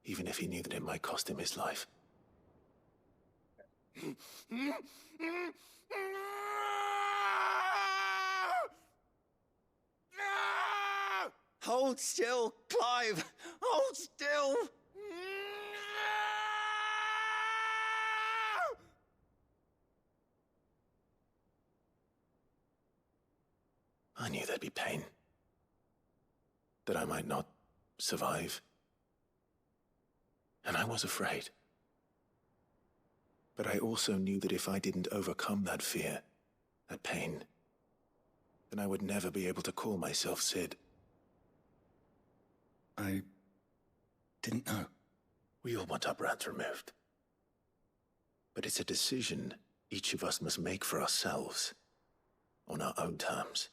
O: even if he knew that it might cost him his life.
U: Hold still, Clive! Hold still!
O: I knew there'd be pain. That I might not survive. And I was afraid. But I also knew that if I didn't overcome that fear, that pain, then I would never be able to call myself Sid.
U: I didn't know.
O: We all want our brands removed. But it's a decision each of us must make for ourselves, on our own terms.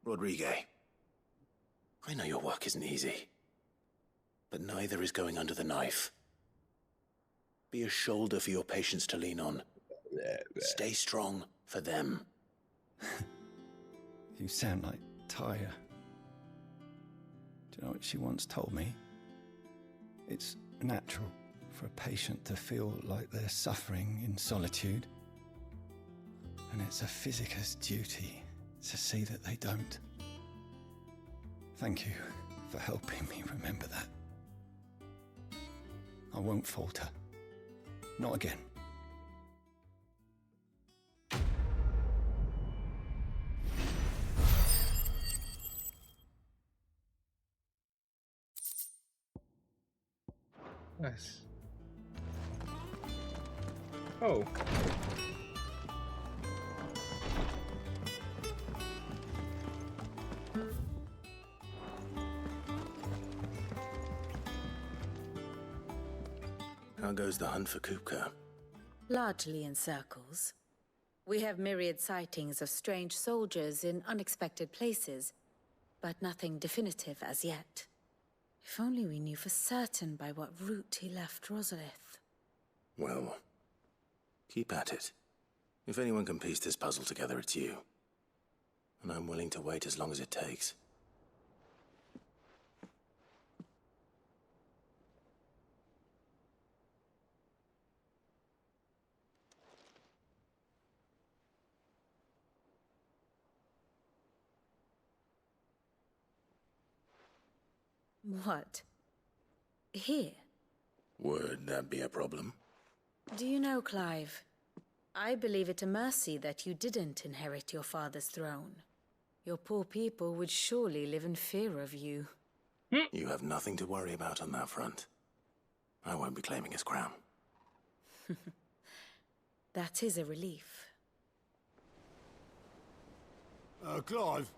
O: Rodriguez, I know your work isn't easy, but neither is going under the knife. Be a shoulder for your patients to lean on. Stay strong for them.
U: You sound like Taya. Do you know what she once told me? It's natural for a patient to feel like they're suffering in solitude. And it's a physicist's duty to see that they don't. Thank you for helping me remember that. I won't falter. Not again.
A: Nice. Oh.
O: How goes the hunt for Kupka?
I: Largely in circles. We have myriad sightings of strange soldiers in unexpected places, but nothing definitive as yet. If only we knew for certain by what route he left Rosalith.
O: Well, keep at it. If anyone can piece this puzzle together, it's you. And I'm willing to wait as long as it takes.
I: What? Here?
O: Would that be a problem?
I: Do you know, Clive? I believe it a mercy that you didn't inherit your father's throne. Your poor people would surely live in fear of you.
O: You have nothing to worry about on that front. I won't be claiming his crown.
I: That is a relief.
G: Clive,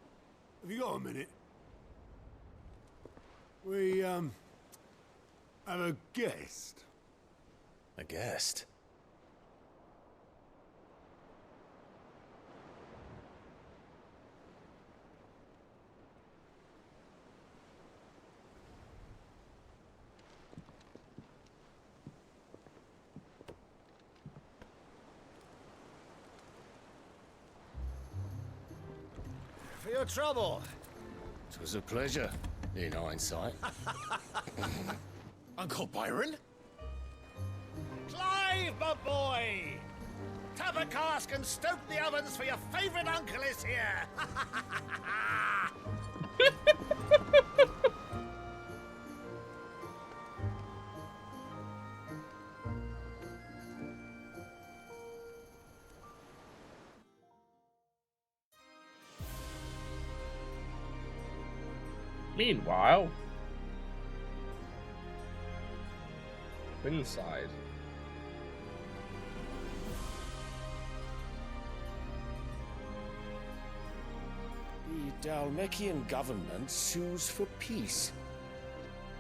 G: have you got a minute? We, have a guest.
O: A guest?
H: For your trouble. 'Twas a pleasure, in hindsight.
O: Uncle Byron?
H: Clive, my boy! Tap a cask and stoke the ovens, for your favourite uncle is here!
A: Meanwhile, inside.
H: The Dalmekian government sues for peace.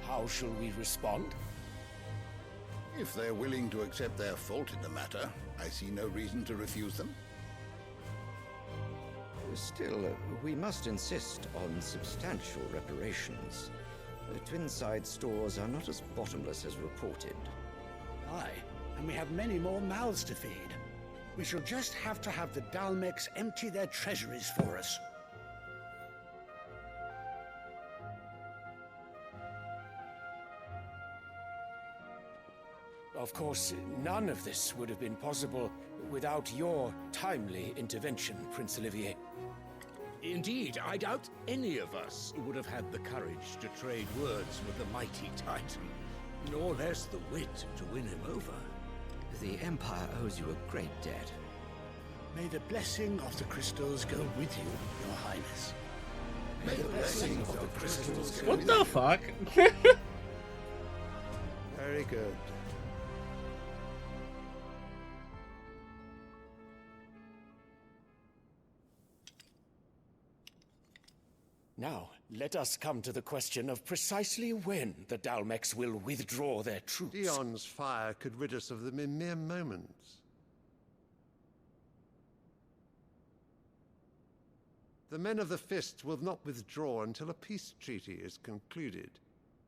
H: How shall we respond?
L: If they're willing to accept their fault in the matter, I see no reason to refuse them.
Q: Still, we must insist on substantial reparations. The Twinside stores are not as bottomless as reported.
M: Aye, and we have many more mouths to feed. We shall just have to have the Dalmeks empty their treasuries for us.
H: Of course, none of this would have been possible without your timely intervention, Prince Olivier.
R: Indeed, I doubt any of us would have had the courage to trade words with the mighty Titan, nor less the wit to win him over.
Q: The Empire owes you a great debt.
M: May the blessing of the crystals go with you, Your Highness.
Q: May the blessing of the crystals go
A: What the fuck?
G: Very good.
H: Now, let us come to the question of precisely when the Dalmeks will withdraw their troops.
X: Dion's fire could rid us of them in mere moments. The men of the Fist will not withdraw until a peace treaty is concluded.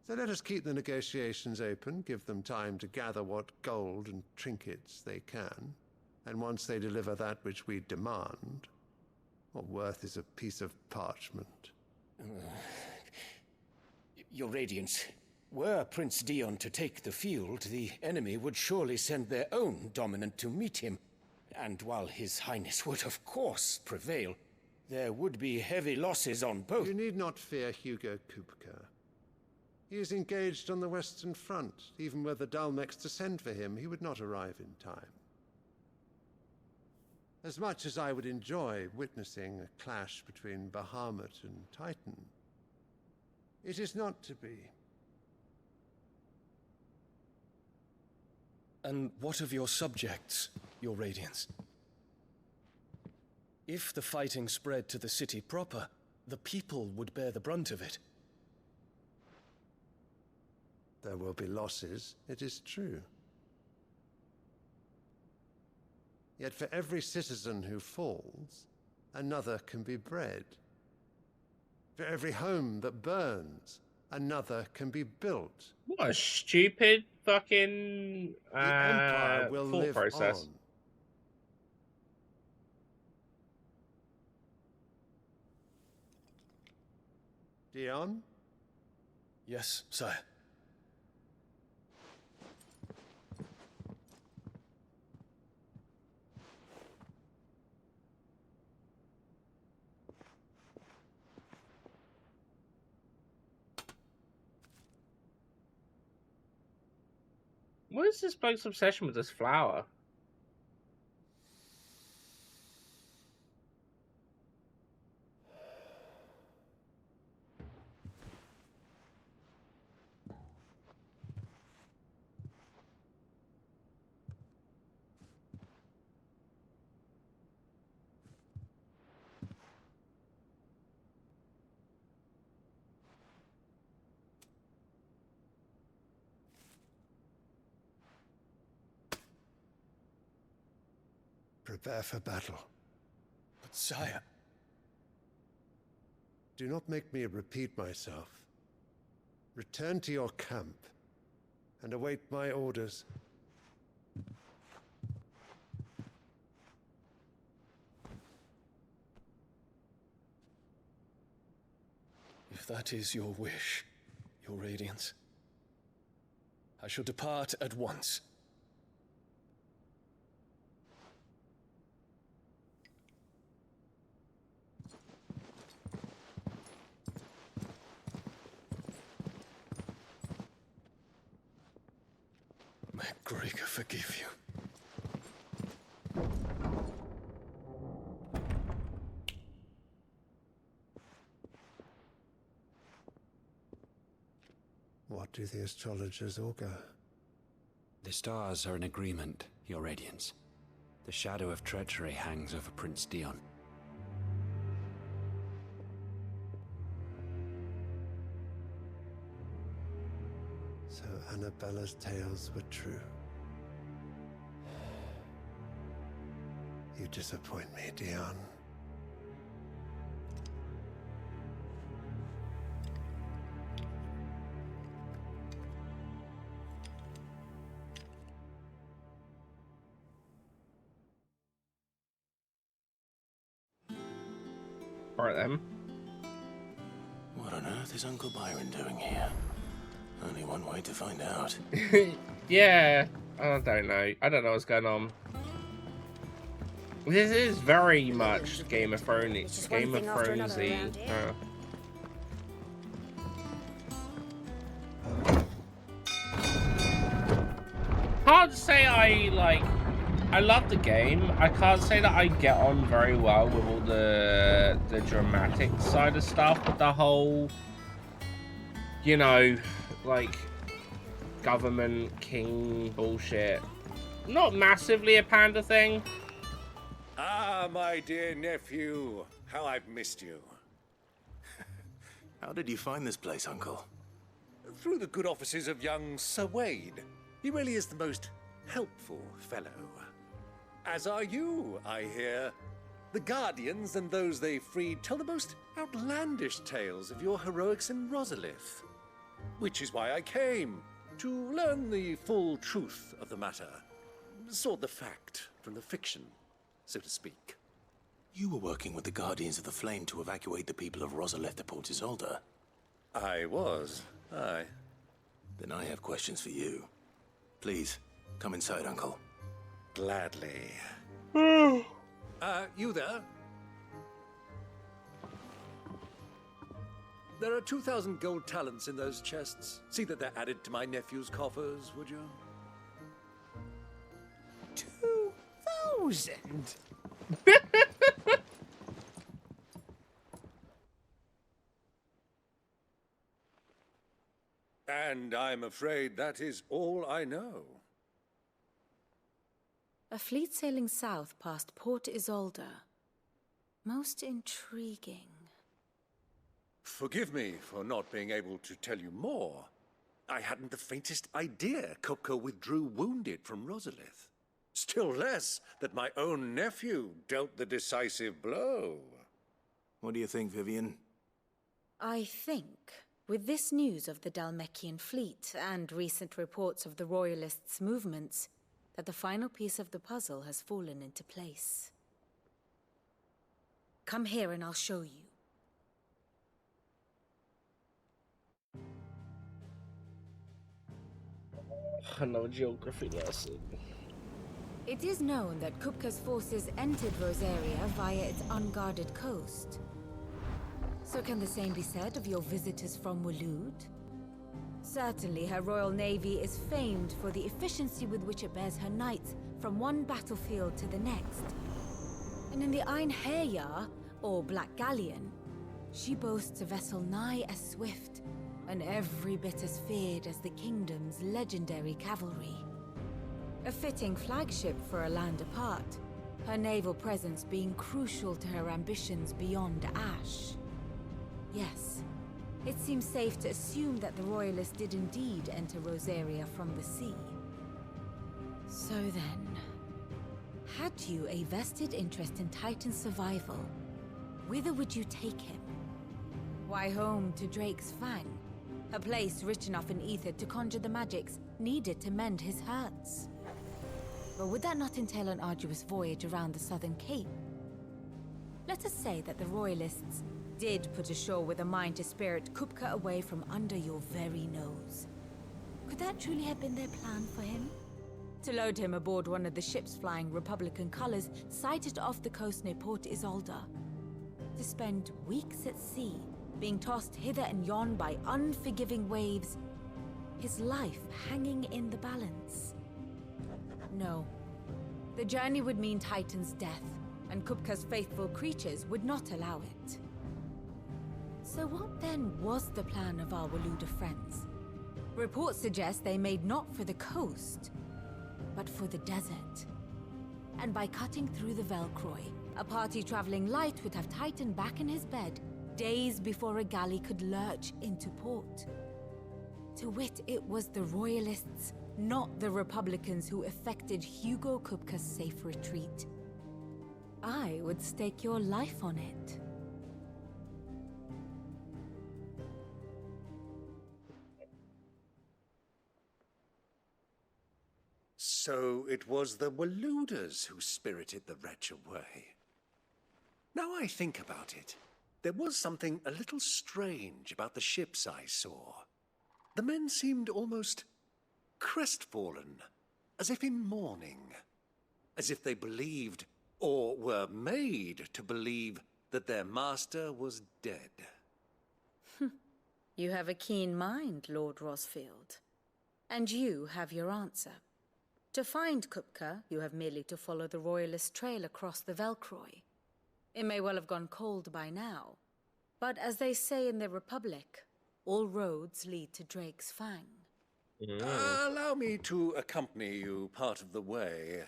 X: So let us keep the negotiations open, give them time to gather what gold and trinkets they can, and once they deliver that which we demand, what worth is a piece of parchment?
H: Your Radiance, were Prince Dion to take the field, the enemy would surely send their own dominant to meet him. And while His Highness would of course prevail, there would be heavy losses on both.
X: You need not fear Hugo Kupka. He is engaged on the Western Front. Even were the Dalmeks to send for him, he would not arrive in time. As much as I would enjoy witnessing a clash between Bahamut and Titan, it is not to be.
H: And what of your subjects, Your Radiance? If the fighting spread to the city proper, the people would bear the brunt of it.
X: There will be losses, it is true. Yet for every citizen who falls, another can be bred. For every home that burns, another can be built.
A: What a stupid fucking
X: The Empire will
A: thought
X: live
A: process.
X: on. Dion?
H: Yes, sire.
A: What is this bloke's obsession with this flower?
X: Prepare for battle.
H: But sire...
X: Do not make me repeat myself. Return to your camp and await my orders.
H: If that is your wish, your Radiance, I shall depart at once. May Gregor forgive you.
X: What do the astrologers augur?
C: The stars are in agreement, Your Radiance. The shadow of treachery hangs over Prince Dion.
X: So Annabella's tales were true. You disappoint me, Dion.
A: Alright then.
O: What on earth is Uncle Byron doing here? Only one way to find out.
A: Yeah, I don't know. I don't know what's going on. This is very much Game of Thrones. Game of Thronesy. Can't say I love the game. I can't say that I get on very well with all the dramatic side of stuff, but the whole, you know, like government king bullshit. Not massively a panda thing.
R: Ah, my dear nephew, how I've missed you.
O: How did you find this place, Uncle?
R: Through the good offices of young Sir Wade. He really is the most helpful fellow. As are you, I hear. The Guardians and those they freed tell the most outlandish tales of your heroics in Rosalith. Which is why I came, to learn the full truth of the matter. Sort the fact from the fiction, so to speak.
O: You were working with the Guardians of the Flame to evacuate the people of Rosalith to Port Isolde.
R: I was, aye.
O: Then I have questions for you. Please, come inside, Uncle.
R: Gladly. You there? There are 2,000 gold talents in those chests. See that they're added to my nephew's coffers, would you?
F: 2,000?
R: And I'm afraid that is all I know.
I: A fleet sailing south past Port Isolde. Most intriguing.
R: Forgive me for not being able to tell you more. I hadn't the faintest idea Kupka withdrew wounded from Rosalith. Still less that my own nephew dealt the decisive blow.
O: What do you think, Vivian?
I: I think, with this news of the Dhalmekian fleet and recent reports of the Royalists' movements, that the final piece of the puzzle has fallen into place. Come here and I'll show you.
A: Another geography lesson.
I: It is known that Kupka's forces entered Rosaria via its unguarded coast. So can the same be said of your visitors from Waloed? Certainly, her Royal Navy is famed for the efficiency with which it bears her knights from one battlefield to the next. And in the Einherjar, or Black Galleon, she boasts a vessel nigh as swift and every bit as feared as the kingdom's legendary cavalry. A fitting flagship for a land apart, her naval presence being crucial to her ambitions beyond Ash. Yes, it seems safe to assume that the Royalists did indeed enter Rosaria from the sea. So then, had you a vested interest in Titan's survival, whither would you take him? Why, home to Drake's Fang, a place rich enough in ether to conjure the magics needed to mend his hurts. But would that not entail an arduous voyage around the southern cape? Let us say that the Royalists did put ashore with a mind to spirit Kupka away from under your very nose. Could that truly have been their plan for him? To load him aboard one of the ships flying Republican colors sighted off the coast near Port Isolde. To spend weeks at sea, being tossed hither and yon by unforgiving waves, his life hanging in the balance. No. The journey would mean Titan's death, and Kupka's faithful creatures would not allow it. So what then was the plan of our Waluda friends? Reports suggest they made not for the coast, but for the desert. And by cutting through the Velcroy, a party traveling light would have Titan back in his bed days before a galley could lurch into port. To wit, it was the Royalists, not the Republicans, who effected Hugo Kupka's safe retreat. I would stake your life on it.
R: So it was the Waludas who spirited the wretch away. Now I think about it, there was something a little strange about the ships I saw. The men seemed almost crestfallen, as if in mourning, as if they believed, or were made to believe, that their master was dead.
I: You have a keen mind, Lord Rosfield. And you have your answer. To find Kupka, you have merely to follow the Royalist trail across the Velcroy. It may well have gone cold by now, but as they say in the Republic, all roads lead to Drake's Fang.
R: Allow me to accompany you part of the way.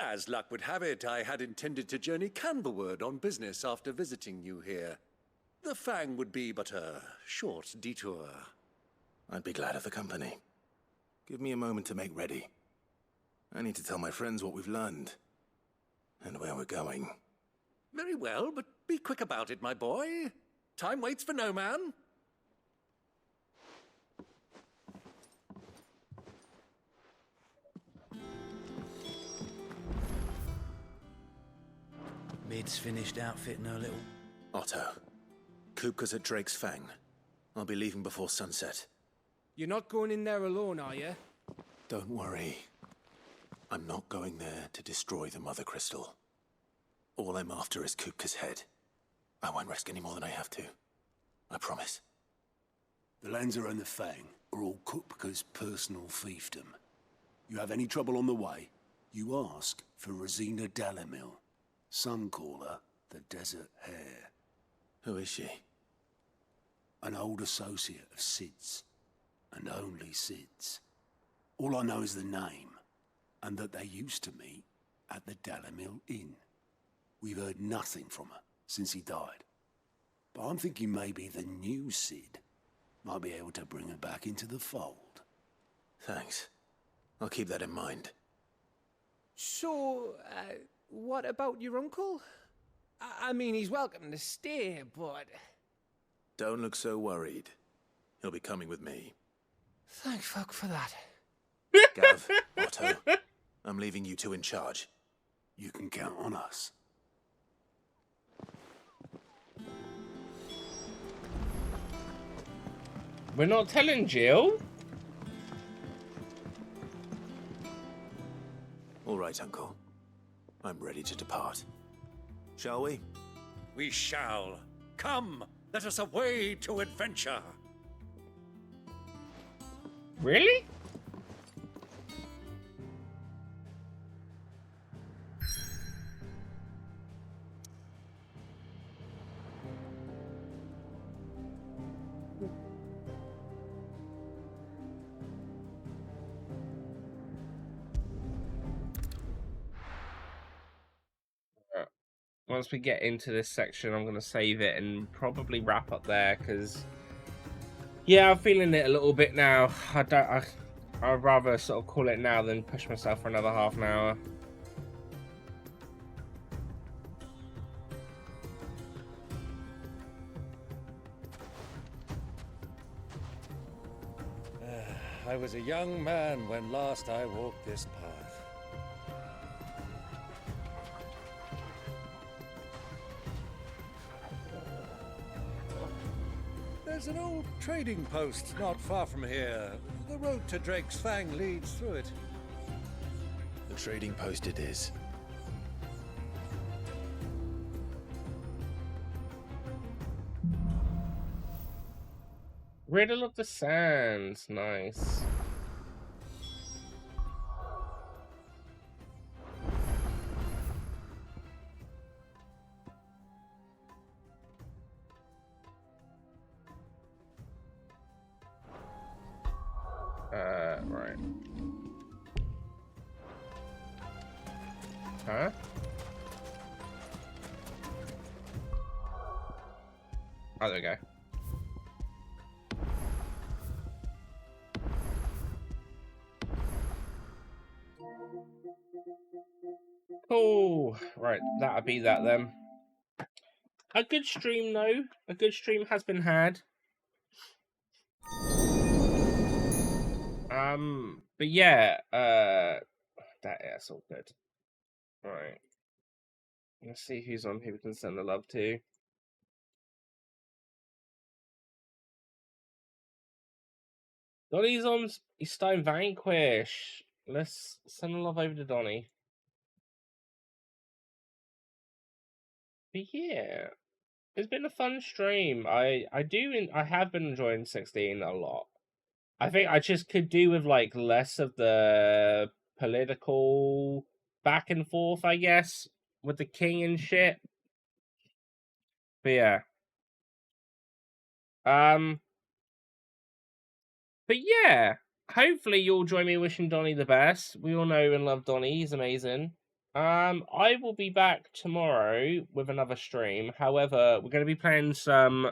R: As luck would have it, I had intended to journey Canverward on business after visiting you here. The Fang would be but a short detour.
O: I'd be glad of the company. Give me a moment to make ready. I need to tell my friends what we've learned, and where we're going.
R: Very well, but be quick about it, my boy. Time waits for no man.
E: Mid's finished outfitting her little...
O: Otto, Kupka's at Drake's Fang. I'll be leaving before sunset.
F: You're not going in there alone, are you?
O: Don't worry. I'm not going there to destroy the Mother Crystal. All I'm after is Kupka's head. I won't risk any more than I have to. I promise.
G: The Lanza and the Fang are all Kupka's personal fiefdom. You have any trouble on the way, you ask for Rosina Dalamil. Some call her the Desert Hare.
O: Who is she?
G: An old associate of Sid's, and only Sid's. All I know is the name, and that they used to meet at the Dalamil Inn. We've heard nothing from her since he died. But I'm thinking maybe the new Sid might be able to bring her back into the fold.
O: Thanks. I'll keep that in mind.
F: So, what about your uncle? I mean, he's welcome to stay, but...
O: Don't look so worried. He'll be coming with me.
F: Thank fuck for that.
O: Gav, Otto, I'm leaving you two in charge.
G: You can count on us.
A: We're not telling Jill?
O: All right, Uncle. I'm ready to depart. Shall we?
R: We shall. Come, let us away to adventure.
A: Really? Once we get into this section, I'm going to save it and probably wrap up there because, yeah, I'm feeling it a little bit now. I'd rather sort of call it now than push myself for another half an hour.
R: I was a young man when last I walked this path. There's an old trading post not far from here. The road to Drake's Fang leads through it.
D: The trading post it is.
A: Riddle of the Sands, nice. Right. Huh? Oh, there we go. Oh, right, that'll be that then. A good stream, though. A good stream has been had. But yeah, that's all good. Right. Let's see who's on who we can send the love to. Donnie's on Stein Vanquish. Let's send the love over to Donnie. But yeah, it's been a fun stream. I have been enjoying 16 a lot. I think I just could do with like less of the political back and forth, I guess, with the king and shit. But yeah. But yeah, hopefully you'll join me wishing Donnie the best. We all know and love Donnie. He's amazing. I will be back tomorrow with another stream. However, we're going to be playing some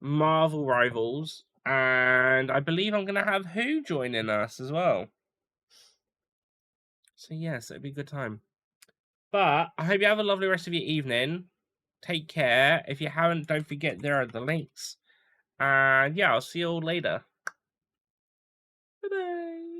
A: Marvel Rivals, and I believe I'm going to have Who joining us as well. So yes, it'll be a good time. But I hope you have a lovely rest of your evening. Take care. If you haven't, don't forget there are the links. And yeah, I'll see you all later. Bye-bye.